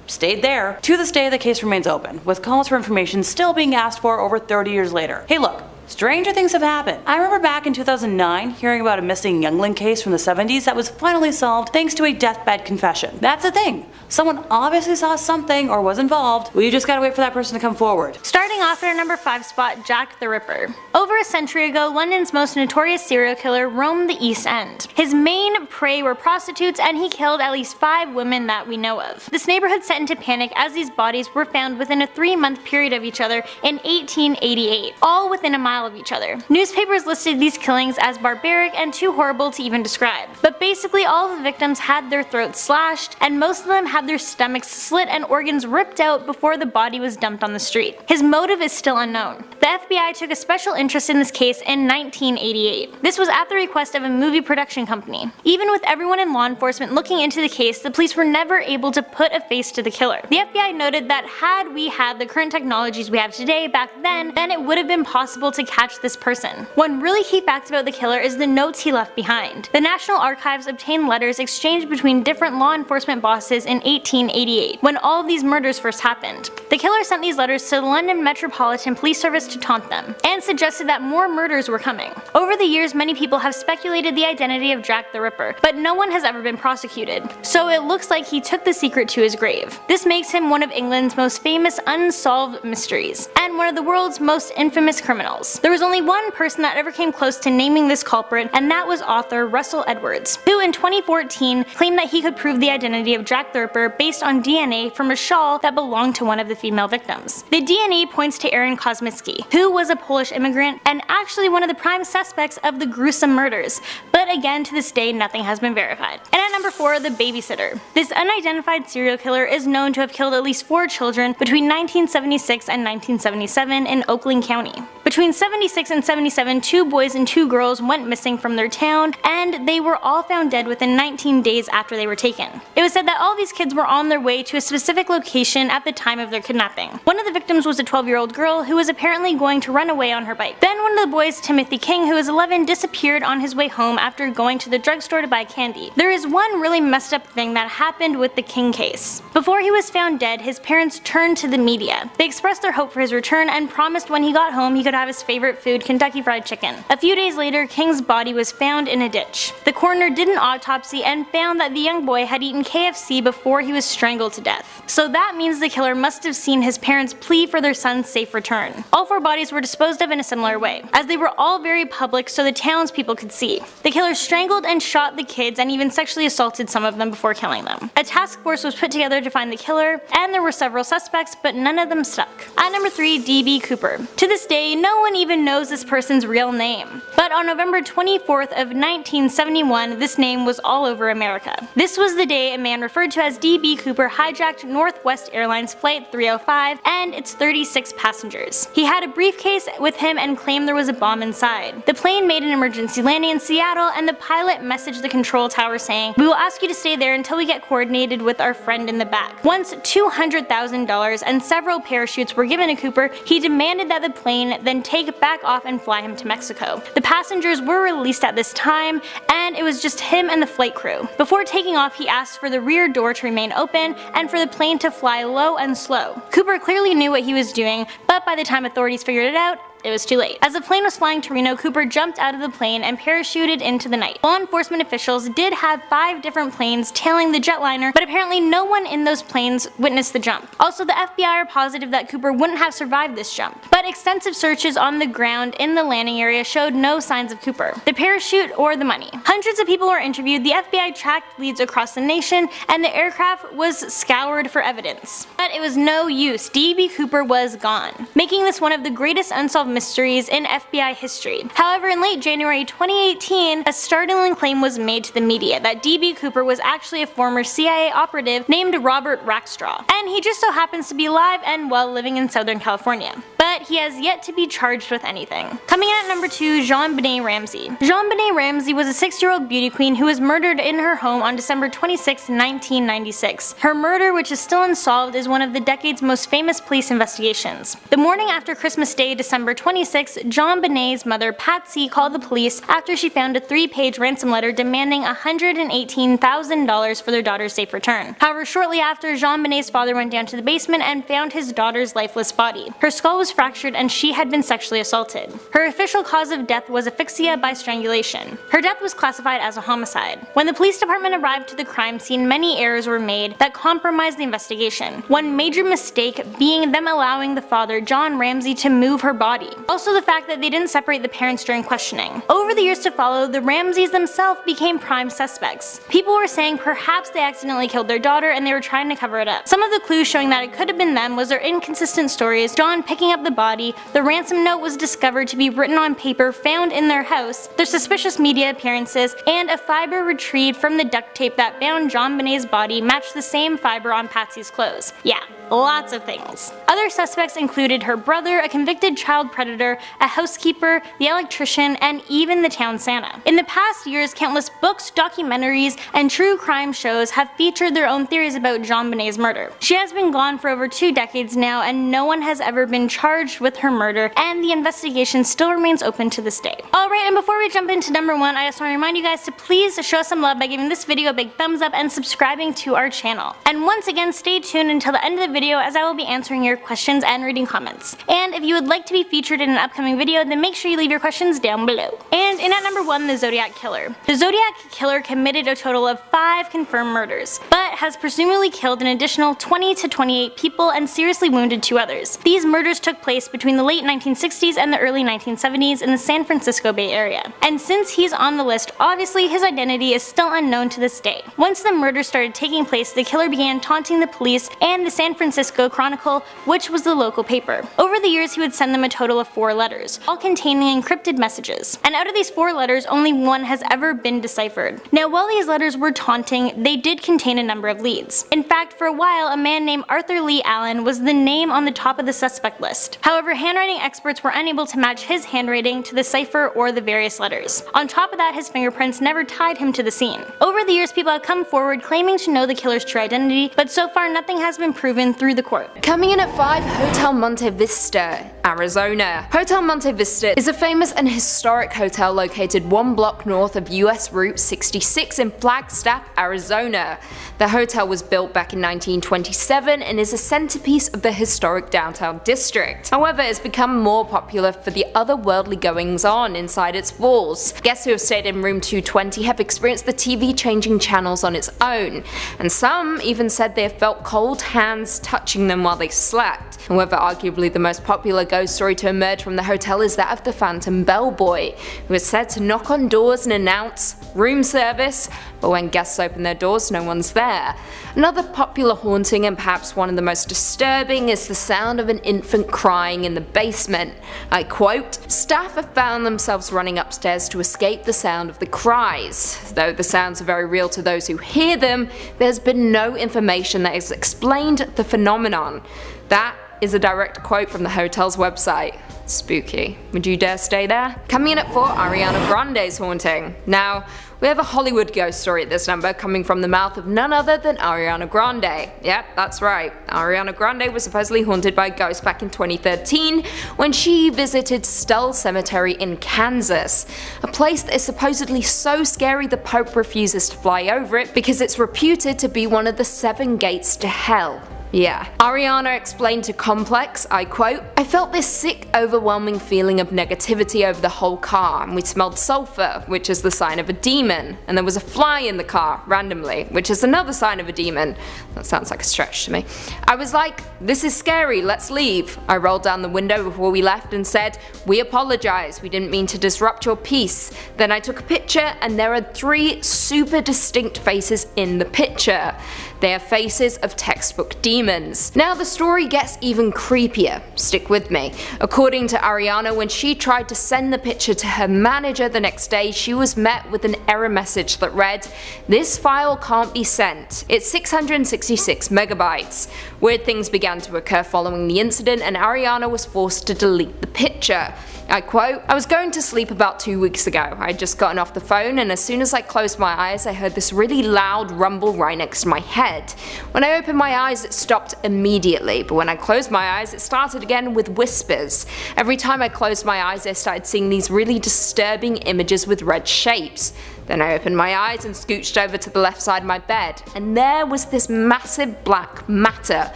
stayed there. To this day, the case remains open, with calls for information still being asked for over 30 years later. Hey look, stranger things have happened. I remember back in 2009 hearing about a missing youngling case from the 70s that was finally solved thanks to a deathbed confession. That's the thing. Someone obviously saw something or was involved. Well, you just gotta wait for that person to come forward. Starting off at our number 5 spot, Jack the Ripper. Over a century ago, London's most notorious serial killer roamed the East End. His main prey were prostitutes, and he killed at least 5 women that we know of. This neighborhood set into panic as these bodies were found within a 3-month period of each other in 1888, all within a mile of each other. Newspapers listed these killings as barbaric and too horrible to even describe. But basically all of the victims had their throats slashed, and most of them had their stomachs slit and organs ripped out before the body was dumped on the street. His motive is still unknown. The FBI took a special interest in this case in 1988. This was at the request of a movie production company. Even with everyone in law enforcement looking into the case, the police were never able to put a face to the killer. The FBI noted that had we had the current technologies we have today back then it would have been possible to catch this person. One really key fact about the killer is the notes he left behind. The National Archives obtained letters exchanged between different law enforcement bosses in 1888, when all of these murders first happened. The killer sent these letters to the London Metropolitan Police Service to taunt them, and suggested that more murders were coming. Over the years, many people have speculated the identity of Jack the Ripper, but no one has ever been prosecuted, so it looks like he took the secret to his grave. This makes him one of England's most famous unsolved mysteries, and one of the world's most infamous criminals. There was only one person that ever came close to naming this culprit, and that was author Russell Edwards, who in 2014 claimed that he could prove the identity of Jack the Ripper based on DNA from a shawl that belonged to one of the female victims. The DNA points to Aaron Kosmicki, who was a Polish immigrant and actually one of the prime suspects of the gruesome murders, but again to this day nothing has been verified. And at number 4, the babysitter. This unidentified serial killer is known to have killed at least 4 children between 1976 and 1977 in Oakland County. Between 76 and 77, 2 boys and 2 girls went missing from their town, and they were all found dead within 19 days after they were taken. It was said that all these kids were on their way to a specific location at the time of their kidnapping. One of the victims was a 12-year-old girl who was apparently going to run away on her bike. Then one of the boys, Timothy King, who was 11, disappeared on his way home after going to the drugstore to buy candy. There is one really messed up thing that happened with the King case. Before he was found dead, his parents turned to the media. They expressed their hope for his return and promised when he got home he could have his favorite food, Kentucky Fried Chicken. A few days later, King's body was found in a ditch. The coroner did an autopsy and found that the young boy had eaten KFC before he was strangled to death. So that means the killer must have seen his parents plea for their son's safe return. All 4 bodies were disposed of in a similar way, as they were all very public so the townspeople could see. The killer strangled and shot the kids and even sexually assaulted some of them before killing them. A task force was put together to find the killer, and there were several suspects, but none of them stuck. At number 3, D.B. Cooper. To this day, no one even knows this person's real name. But on November 24th of 1971, this name was all over America. This was the day a man referred to as D.B. Cooper hijacked Northwest Airlines Flight 305 and its 36 passengers. He had a briefcase with him and claimed there was a bomb inside. The plane made an emergency landing in Seattle, and the pilot messaged the control tower saying, "We will ask you to stay there until we get coordinated with our friend in the back." Once $200,000 and several parachutes were given to Cooper, he demanded that the plane then take back off and fly him to Mexico. The passengers were released at this time, and it was just him and the flight crew. Before taking off, he asked for the rear door to remain open and for the plane to fly low and slow. Cooper clearly knew what he was doing, but by the time authorities figured it out, it was too late. As the plane was flying to Reno, Cooper jumped out of the plane and parachuted into the night. Law enforcement officials did have 5 different planes tailing the jetliner, but apparently no one in those planes witnessed the jump. Also, the FBI are positive that Cooper wouldn't have survived this jump, but extensive searches on the ground in the landing area showed no signs of Cooper, the parachute, or the money. Hundreds of people were interviewed, the FBI tracked leads across the nation, and the aircraft was scoured for evidence. But it was no use. D.B. Cooper was gone, making this one of the greatest unsolved mysteries in FBI history. However, in late January 2018, a startling claim was made to the media that D.B. Cooper was actually a former CIA operative named Robert Rackstraw, and he just so happens to be alive and well living in Southern California. But he has yet to be charged with anything. Coming in at number 2, JonBenet Ramsey. JonBenet Ramsey was a 6-year-old beauty queen who was murdered in her home on December 26, 1996. Her murder, which is still unsolved, is one of the decade's most famous police investigations. The morning after Christmas Day, December 26, JonBenet's mother, Patsy, called the police after she found a 3-page ransom letter demanding $118,000 for their daughter's safe return. However, shortly after, JonBenet's father went down to the basement and found his daughter's lifeless body. Her skull was fractured and she had been sexually assaulted. Her official cause of death was asphyxia by strangulation. Her death was classified as a homicide. When the police department arrived to the crime scene, many errors were made that compromised the investigation. One major mistake being them allowing the father, John Ramsey, to move her body. Also, the fact that they didn't separate the parents during questioning. Over the years to follow, the Ramseys themselves became prime suspects. People were saying perhaps they accidentally killed their daughter and they were trying to cover it up. Some of the clues showing that it could have been them was their inconsistent stories, John picking up the body, the ransom note was discovered to be written on paper found in their house, their suspicious media appearances, and a fiber retrieved from the duct tape that bound JonBenet's body matched the same fiber on Patsy's clothes. Yeah, lots of things. Other suspects included her brother, a convicted child predator, a housekeeper, the electrician, and even the town Santa. In the past years, countless books, documentaries, and true crime shows have featured their own theories about JonBenet's murder. She has been gone for over 2 decades now, and no one has ever been charged with her murder, and the investigation still remains open to this day. Alright, and before we jump into number 1, I just want to remind you guys to please show us some love by giving this video a big thumbs up and subscribing to our channel. And once again, stay tuned until the end of the video as I will be answering your questions and reading comments. And if you would like to be featured in an upcoming video, then make sure you leave your questions down below. And in at number 1, the Zodiac Killer. The Zodiac Killer committed a total of 5 confirmed murders, but has presumably killed an additional 20 to 28 people and seriously wounded 2 others. These murders took place between the late 1960s and the early 1970s in the San Francisco Bay Area. And since he's on the list, obviously his identity is still unknown to this day. Once the murders started taking place, the killer began taunting the police and the San Francisco Chronicle, which was the local paper. Over the years, he would send them a total of 4 letters, all containing encrypted messages. And out of these 4 letters, only 1 has ever been deciphered. Now, while these letters were taunting, they did contain a number of leads. In fact, for a while, a man named Arthur Lee Allen was the name on the top of the suspect list. However, handwriting experts were unable to match his handwriting to the cipher or the various letters. On top of that, his fingerprints never tied him to the scene. Over the years, people have come forward claiming to know the killer's true identity, but so far nothing has been proven through the court. Coming in at 5, Hotel Monte Vista, Arizona. Hotel Monte Vista is a famous and historic hotel located 1 block north of US Route 66 in Flagstaff, Arizona. The hotel was built back in 1927 and is a centerpiece of the historic downtown district. However, it's become more popular for the otherworldly goings-on inside its walls. Guests who have stayed in room 220 have experienced the TV changing channels on its own, and some even said they have felt cold hands touching them while they slept. However, arguably the most popular ghost story to emerge from the hotel is that of the Phantom Bellboy, who is said to knock on doors and announce room service, but when guests open their doors, no one's there. Another popular haunting, and perhaps one of the most disturbing, is the sound of an infant crying in the basement. I quote, "Staff have found themselves running upstairs to escape the sound of the cries. Though the sounds are very real to those who hear them, there's been no information that has explained the phenomenon." That is a direct quote from the hotel's website. Spooky. Would you dare stay there? Coming in at 4, Ariana Grande's haunting. Now, we have a Hollywood ghost story at this number coming from the mouth of none other than Ariana Grande. Yep, that's right. Ariana Grande was supposedly haunted by a ghost back in 2013 when she visited Stull Cemetery in Kansas, a place that is supposedly so scary the Pope refuses to fly over it because it's reputed to be one of the 7 gates to hell. Yeah. Ariana explained to Complex, I quote, "I felt this sick, overwhelming feeling of negativity over the whole car, and we smelled sulfur, which is the sign of a demon, and there was a fly in the car, randomly, which is another sign of a demon." That sounds like a stretch to me. "I was like, this is scary, let's leave." I rolled down the window before we left and said, "We apologize, we didn't mean to disrupt your peace." Then I took a picture, and there are 3 super distinct faces in the picture. They are faces of textbook demons. Now the story gets even creepier, stick with me. According to Ariana, when she tried to send the picture to her manager the next day, she was met with an error message that read, "This file can't be sent. It's 666 megabytes. Weird things began to occur following the incident, and Ariana was forced to delete the picture. I quote, "I was going to sleep about 2 weeks ago. I had just gotten off the phone, and as soon as I closed my eyes, I heard this really loud rumble right next to my head. When I opened my eyes, it stopped immediately, but when I closed my eyes, it started again with whispers. Every time I closed my eyes, I started seeing these really disturbing images with red shapes. Then I opened my eyes and scooched over to the left side of my bed, and there was this massive black matter.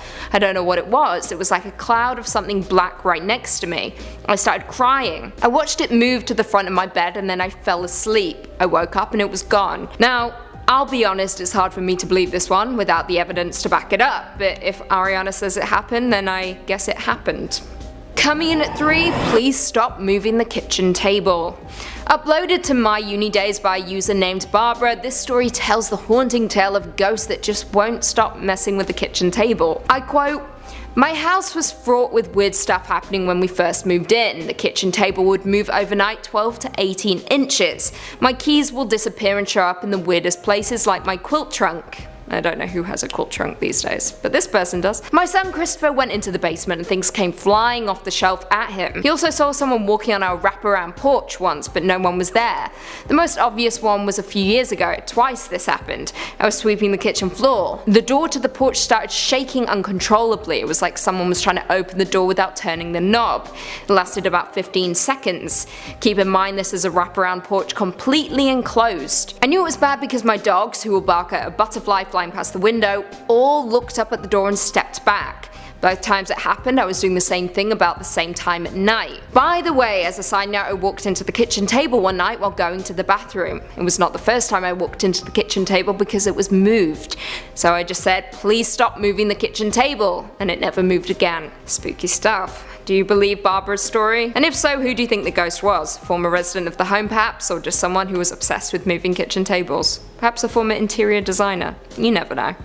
I don't know what it was like a cloud of something black right next to me. I started crying. I watched it move to the front of my bed, and then I fell asleep. I woke up and it was gone." Now, I'll be honest, it's hard for me to believe this one without the evidence to back it up, but if Ariana says it happened, then I guess it happened. Coming in at 3, please stop moving the kitchen table. Uploaded to my uni days by a user named Barbara, this story tells the haunting tale of ghosts that just won't stop messing with the kitchen table. I quote, "My house was fraught with weird stuff happening when we first moved in. The kitchen table would move overnight 12 to 18 inches. My keys will disappear and show up in the weirdest places like my quilt trunk." I don't know who has a quilt trunk these days, but this person does. "My son Christopher went into the basement and things came flying off the shelf at him. He also saw someone walking on our wraparound porch once, but no one was there. The most obvious one was a few years ago. Twice this happened. I was sweeping the kitchen floor. The door to the porch started shaking uncontrollably. It was like someone was trying to open the door without turning the knob. It lasted about 15 seconds. Keep in mind this is a wraparound porch completely enclosed. I knew it was bad because my dogs, who will bark at a butterfly flying past the window, all looked up at the door and stepped back. Both times it happened, I was doing the same thing about the same time at night. By the way, as a side note, I walked into the kitchen table one night while going to the bathroom. It was not the first time I walked into the kitchen table because it was moved. So I just said, please stop moving the kitchen table, and it never moved again. Spooky stuff. Do you believe Barbara's story? And if so, who do you think the ghost was? Former resident of the home perhaps, or just someone who was obsessed with moving kitchen tables? Perhaps a former interior designer? You never know.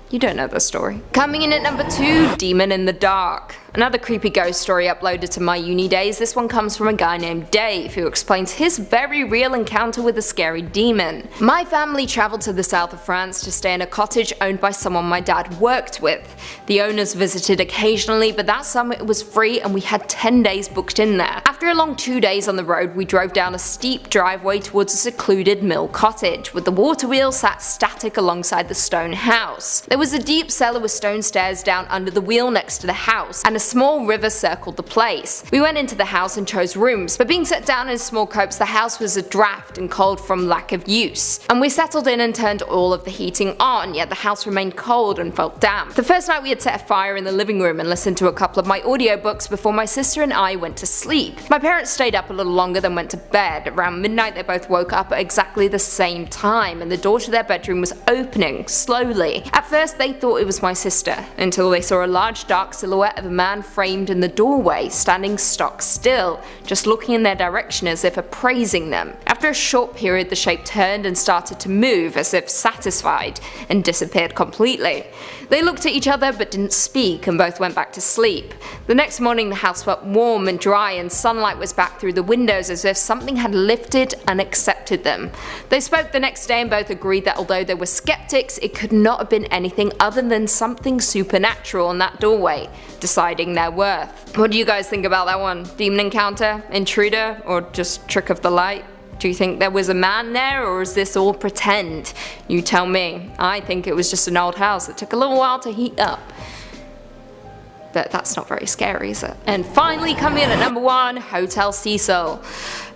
You don't know the story. Coming in at number 2, Demon in the Dark. Another creepy ghost story uploaded to my uni days. This one comes from a guy named Dave, who explains his very real encounter with a scary demon. My family travelled to the south of France to stay in a cottage owned by someone my dad worked with. The owners visited occasionally, but that summer it was free and we had 10 days booked in there. After a long 2 days on the road, we drove down a steep driveway towards a secluded mill cottage, with the water wheel sat static alongside the stone house. There was a deep cellar with stone stairs down under the wheel next to the house, and a small river circled the place. We went into the house and chose rooms, but being set down in small copes, the house was a draft and cold from lack of use. And we settled in and turned all of the heating on, yet the house remained cold and felt damp. The first night we had set a fire in the living room and listened to a couple of my audiobooks before my sister and I went to sleep. My parents stayed up a little longer than went to bed. Around midnight they both woke up at exactly the same time, and the door to their bedroom was opening slowly. At first they thought it was my sister, until they saw a large dark silhouette of a man framed in the doorway, standing stock still, just looking in their direction as if appraising them. After a short period the shape turned and started to move as if satisfied, and disappeared completely. They looked at each other but didn't speak, and both went back to sleep. The next morning the house felt warm and dry, and sunlight was back through the windows as if something had lifted and accepted them. They spoke the next day and both agreed that although they were skeptics, it could not have been anything other than something supernatural in that doorway, deciding their worth. What do you guys think about that one? Demon encounter? Intruder? Or just trick of the light? Do you think there was a man there, or is this all pretend? You tell me. I think it was just an old house that took a little while to heat up. But that's not very scary, is it? And finally, coming in at number 1, Hotel Cecil.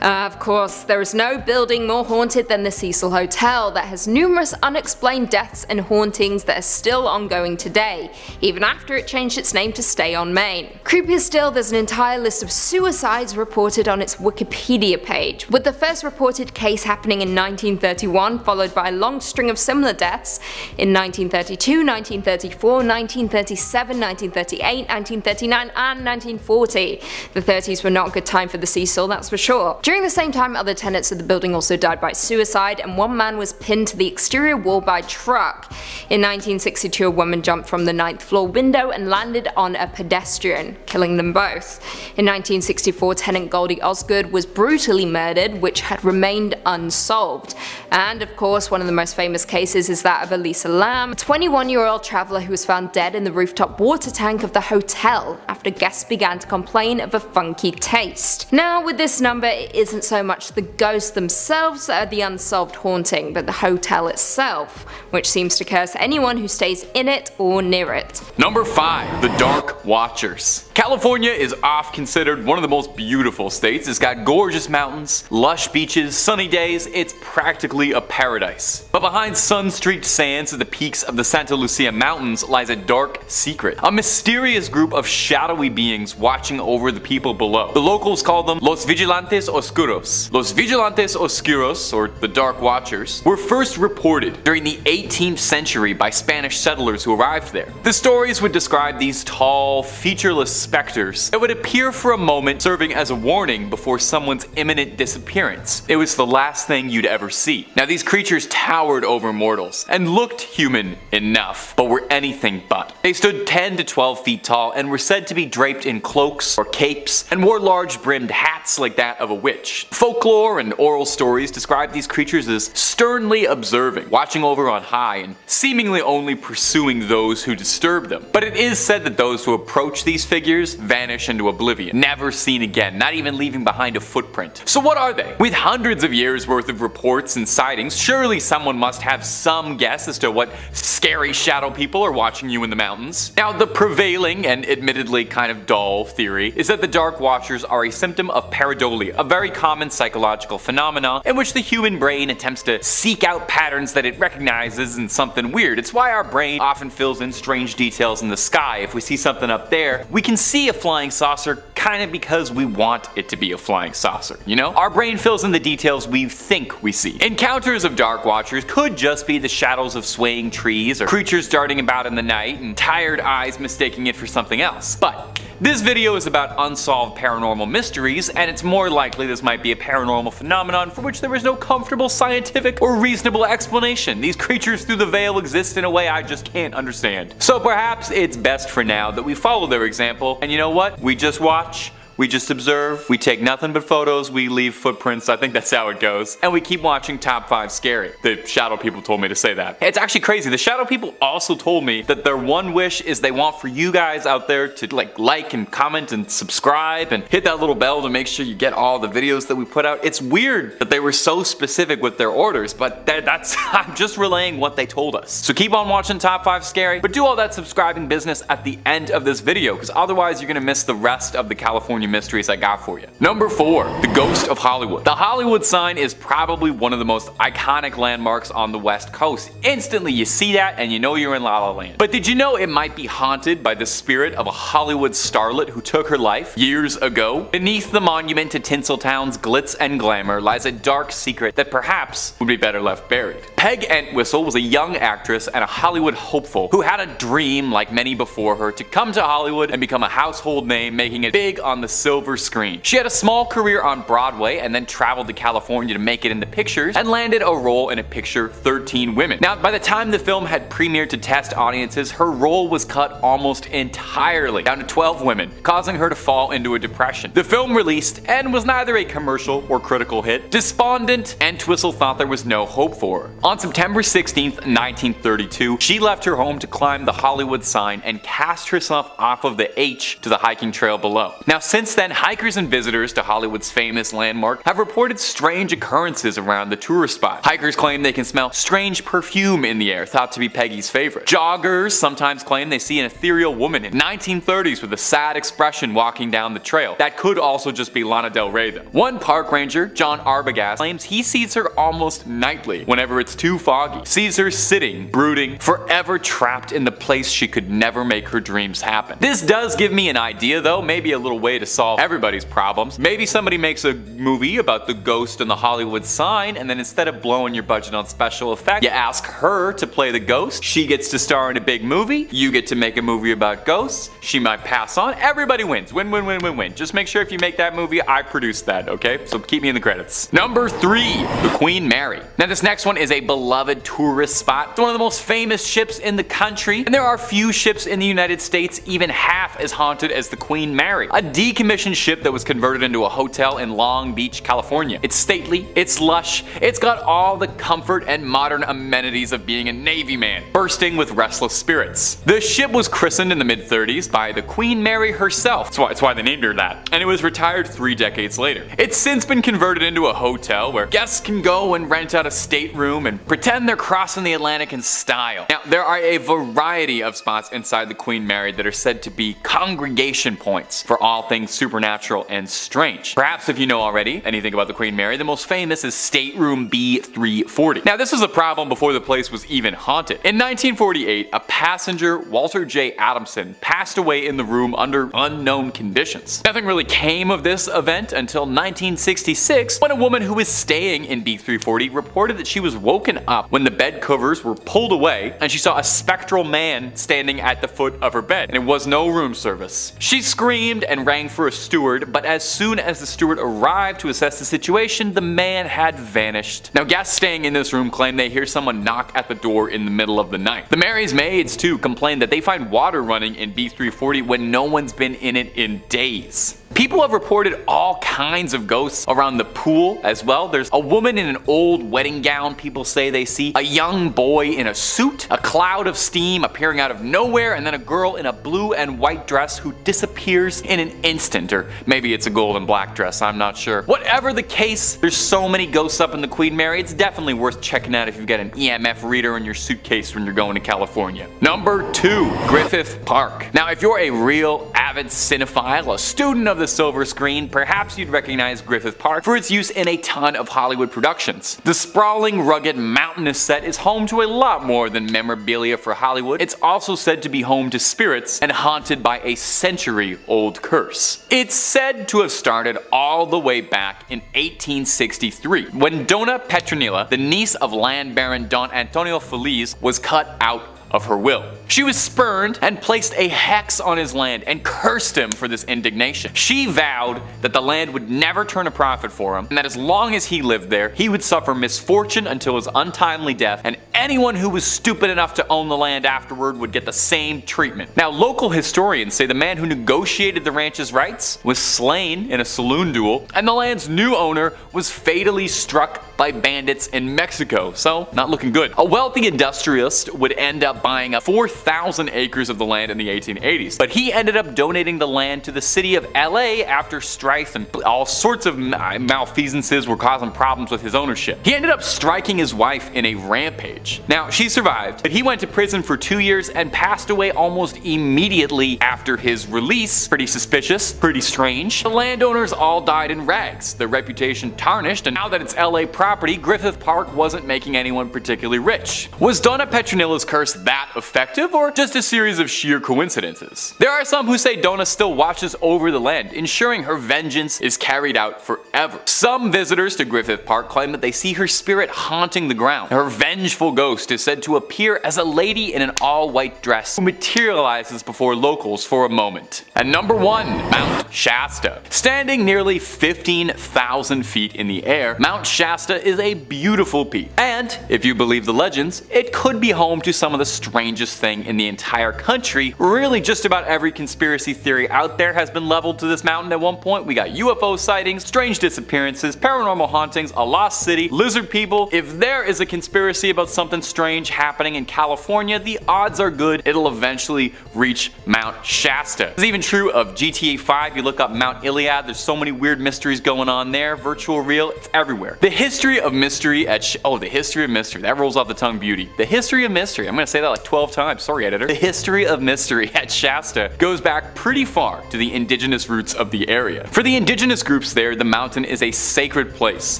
Of course, there is no building more haunted than the Cecil Hotel that has numerous unexplained deaths and hauntings that are still ongoing today, even after it changed its name to Stay on Main. Creepier still, there's an entire list of suicides reported on its Wikipedia page, with the first reported case happening in 1931, followed by a long string of similar deaths in 1932, 1934, 1937, 1938, 1939 and 1940. The 30s were not a good time for the Cecil, that's for sure. During the same time, other tenants of the building also died by suicide, and one man was pinned to the exterior wall by a truck. In 1962, a woman jumped from the 9th floor window and landed on a pedestrian, killing them both. In 1964, tenant Goldie Osgood was brutally murdered, which had remained unsolved. And of course, one of the most famous cases is that of Elisa Lam, a 21-year-old traveller who was found dead in the rooftop water tank of the hotel after guests began to complain of a funky taste. Now, with this number, it isn't so much the ghosts themselves that are the unsolved haunting, but the hotel itself, which seems to curse anyone who stays in it or near it. Number 5. The Dark Watchers. California is oft considered one of the most beautiful states. It's got gorgeous mountains, lush beaches, sunny days, it's practically a paradise. But behind sun-streaked sands at the peaks of the Santa Lucia Mountains lies a dark secret, a mysterious group of shadowy beings watching over the people below. The locals call them Los Vigilantes Oscuros. Los Vigilantes Oscuros, or the Dark Watchers, were first reported during the 18th century by Spanish settlers who arrived there. The stories would describe these tall, featureless specters that would appear for a moment, serving as a warning before someone's imminent disappearance. It was the last thing you'd ever see. Now, these creatures towered over mortals and looked human enough, but were anything but. They stood 10 to 12 feet tall and were said to be draped in cloaks or capes and wore large brimmed hats like that of a witch. Folklore and oral stories describe these creatures as sternly observing, watching over on high, and seemingly only pursuing those who disturb them. But it is said that those who approach these figures vanish into oblivion, never seen again, not even leaving behind a footprint. So what are they? With hundreds of years worth of reports and sightings, surely someone must have some guess as to what scary shadow people are watching you in the mountains. Now, the prevailing and admittedly kind of dull theory is that the Dark Watchers are a symptom of pareidolia, a very common psychological phenomenon in which the human brain attempts to seek out patterns that it recognizes in something weird. It's why our brain often fills in strange details in the sky. If we see something up there, we can see a flying saucer kind of because we want it to be a flying saucer, you know? Our brain fills in the details we think we see. Encounters of Dark Watchers could just be the shadows of swaying trees or creatures darting about in the night and tired eyes mistaking it for something else. But this video is about unsolved paranormal mysteries, and it's more likely this might be a paranormal phenomenon for which there is no comfortable scientific or reasonable explanation. These creatures through the veil exist in a way I just can't understand. So perhaps it's best for now that we follow their example, and you know what? We just watch. We just observe, we take nothing but photos, we leave footprints, I think that's how it goes, and we keep watching Top 5 Scary. The shadow people told me to say that. It's actually crazy, the shadow people also told me that their one wish is they want for you guys out there to like and comment and subscribe and hit that little bell to make sure you get all the videos that we put out. It's weird that they were so specific with their orders, but that's I'm just relaying what they told us. So keep on watching Top 5 Scary, but do all that subscribing business at the end of this video, because otherwise you're gonna miss the rest of the California mysteries I got for you. Number 4, the Ghost of Hollywood. The Hollywood sign is probably one of the most iconic landmarks on the West Coast. Instantly you see that and you know you're in La La Land. But did you know it might be haunted by the spirit of a Hollywood starlet who took her life years ago? Beneath the monument to Tinseltown's glitz and glamour lies a dark secret that perhaps would be better left buried. Peg Entwistle was a young actress and a Hollywood hopeful who had a dream, like many before her, to come to Hollywood and become a household name, making it big on the silver screen. She had a small career on Broadway and then traveled to California to make it in the pictures and landed a role in a picture 13 Women. Now, by the time the film had premiered to test audiences, her role was cut almost entirely down to 12 women, causing her to fall into a depression. The film released and was neither a commercial or critical hit. Despondent, Entwistle thought there was no hope for her. On September 16th, 1932, she left her home to climb the Hollywood sign and cast herself off of the H to the hiking trail below. Now, since then, hikers and visitors to Hollywood's famous landmark have reported strange occurrences around the tourist spot. Hikers claim they can smell strange perfume in the air, thought to be Peggy's favorite. Joggers sometimes claim they see an ethereal woman in 1930s with a sad expression walking down the trail. That could also just be Lana Del Rey though. One park ranger, John Arbogast, claims he sees her almost nightly whenever it's too foggy. Sees her sitting, brooding, forever trapped in the place she could never make her dreams happen. This does give me an idea though, maybe a little way to solve everybody's problems. Maybe somebody makes a movie about the ghost and the Hollywood sign, and then instead of blowing your budget on special effects, you ask her to play the ghost. She gets to star in a big movie. You get to make a movie about ghosts. She might pass on. Everybody wins. Win, win, win, win, win. Just make sure if you make that movie, I produce that, okay? So keep me in the credits. Number 3, the Queen Mary. Now this next one is a beloved tourist spot. It's one of the most famous ships in the country, and there are few ships in the United States even half as haunted as the Queen Mary, a decommissioned ship that was converted into a hotel in Long Beach, California. It's stately, it's lush, it's got all the comfort and modern amenities of being a Navy man, bursting with restless spirits. The ship was christened in the mid-30s by the Queen Mary herself. That's why they named her that. And it was retired 3 decades later. It's since been converted into a hotel where guests can go and rent out a stateroom and pretend they're crossing the Atlantic in style. Now, there are a variety of spots inside the Queen Mary that are said to be congregation points for all things supernatural and strange. Perhaps if you know already anything about the Queen Mary, the most famous is Stateroom B340. Now, this was a problem before the place was even haunted. In 1948, a passenger, Walter J. Adamson, passed away in the room under unknown conditions. Nothing really came of this event until 1966, when a woman who was staying in B340 reported that she was woken up when the bed covers were pulled away and she saw a spectral man standing at the foot of her bed, and it was no room service. She screamed and rang for a steward, but as soon as the steward arrived to assess the situation, the man had vanished. Now, guests staying in this room claim they hear someone knock at the door in the middle of the night. The Mary's maids too complain that they find water running in B340 when no one's been in it in days. People have reported all kinds of ghosts around the pool as well. There's a woman in an old wedding gown people say they see, a young boy in a suit, a cloud of steam appearing out of nowhere, and then a girl in a blue and white dress who disappears in an instant, or maybe it's a gold and black dress, I'm not sure. Whatever the case, there's so many ghosts up in the Queen Mary, it's definitely worth checking out if you've got an EMF reader in your suitcase when you're going to California. Number 2, Griffith Park. Now if you're a real avid cinephile, a student of the silver screen, perhaps you'd recognize Griffith Park for its use in a ton of Hollywood productions. The sprawling, rugged, mountainous set is home to a lot more than memorabilia for Hollywood. It's also said to be home to spirits and haunted by a century-old curse. It's said to have started all the way back in 1863, when Donna Petronilla, the niece of land baron Don Antonio Feliz, was cut out of her will. She was spurned and placed a hex on his land and cursed him for this indignation. She vowed that the land would never turn a profit for him, and that as long as he lived there, he would suffer misfortune until his untimely death, and anyone who was stupid enough to own the land afterward would get the same treatment. Now, local historians say the man who negotiated the ranch's rights was slain in a saloon duel, and the land's new owner was fatally struck by bandits in Mexico, so not looking good. A wealthy industrialist would end up buying up 4,000 acres of the land in the 1880s, but he ended up donating the land to the city of LA after strife and all sorts of malfeasances were causing problems with his ownership. He ended up striking his wife in a rampage. Now, she survived, but he went to prison for 2 years and passed away almost immediately after his release. Pretty suspicious, pretty strange. The landowners all died in rags, their reputation tarnished, and now that it's LA property, Griffith Park wasn't making anyone particularly rich. Was Donna Petronilla's curse that effective, or just a series of sheer coincidences? There are some who say Donna still watches over the land, ensuring her vengeance is carried out forever. Some visitors to Griffith Park claim that they see her spirit haunting the ground. Her vengeful ghost is said to appear as a lady in an all-white dress who materializes before locals for a moment. And number 1, Mount Shasta. Standing nearly 15,000 feet in the air, Mount Shasta is a beautiful peak. And, if you believe the legends, it could be home to some of the strangest thing in the entire country. Really, just about every conspiracy theory out there has been leveled to this mountain at one point. We got UFO sightings, strange disappearances, paranormal hauntings, a lost city, lizard people. If there is a conspiracy about something strange happening in California, the odds are good it'll eventually reach Mount Shasta. It's even true of GTA 5. You look up Mount Iliad, there's so many weird mysteries going on there. Virtual, real, it's everywhere. The history of mystery at the history of mystery. That rolls off the tongue beauty. The history of mystery. I'm gonna say that like 12 times. Sorry, editor. The history of mystery at Shasta goes back pretty far to the indigenous roots of the area. For the indigenous groups there, the mountain is a sacred place,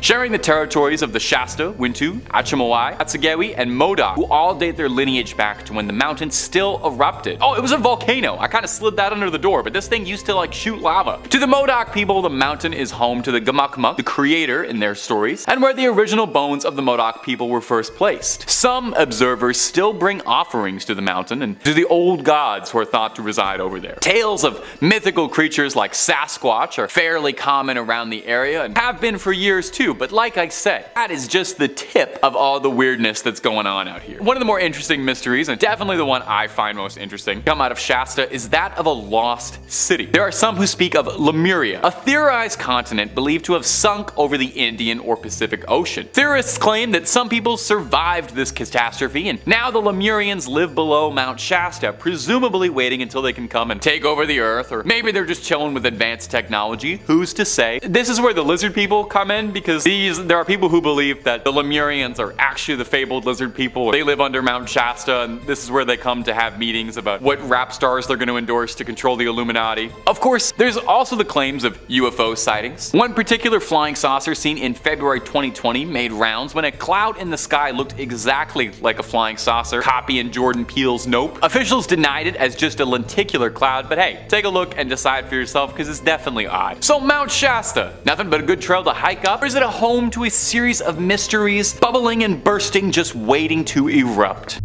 sharing the territories of the Shasta, Wintu, Achimawai, Atsagewi, and Modoc, who all date their lineage back to when the mountain still erupted. Oh, it was a volcano. I kind of slid that under the door, but this thing used to like shoot lava. To the Modoc people, the mountain is home to the Gamakma, the creator in their stories, and where the original bones of the Modoc people were first placed. Some observers still bring offerings to the mountain and to the old gods who are thought to reside over there. Tales of mythical creatures like Sasquatch are fairly common around the area and have been for years too, but like I said, that is just the tip of all the weirdness that's going on out here. One of the more interesting mysteries, and definitely the one I find most interesting, come out of Shasta is that of a lost city. There are some who speak of Lemuria, a theorized continent believed to have sunk over the Indian or Pacific Ocean. Theorists claim that some people survived this catastrophe and now the Lemurians live below Mount Shasta, presumably waiting until they can come and take over the earth, or maybe they're just chilling with advanced technology. Who's to say? This is where the lizard people come in, because there are people who believe that the Lemurians are actually the fabled lizard people. They live under Mount Shasta, and this is where they come to have meetings about what rap stars they're going to endorse to control the Illuminati. Of course, there's also the claims of UFO sightings. One particular flying saucer seen in February 2020 made rounds when a cloud in the sky looked exactly like a flying saucer, copying Jordan Peele's Nope. Officials denied it as just a lenticular cloud, but hey, take a look and decide for yourself, because it's definitely odd. So Mount Shasta, nothing but a good trail to hike up, or is it a home to a series of mysteries bubbling and bursting, just waiting to erupt?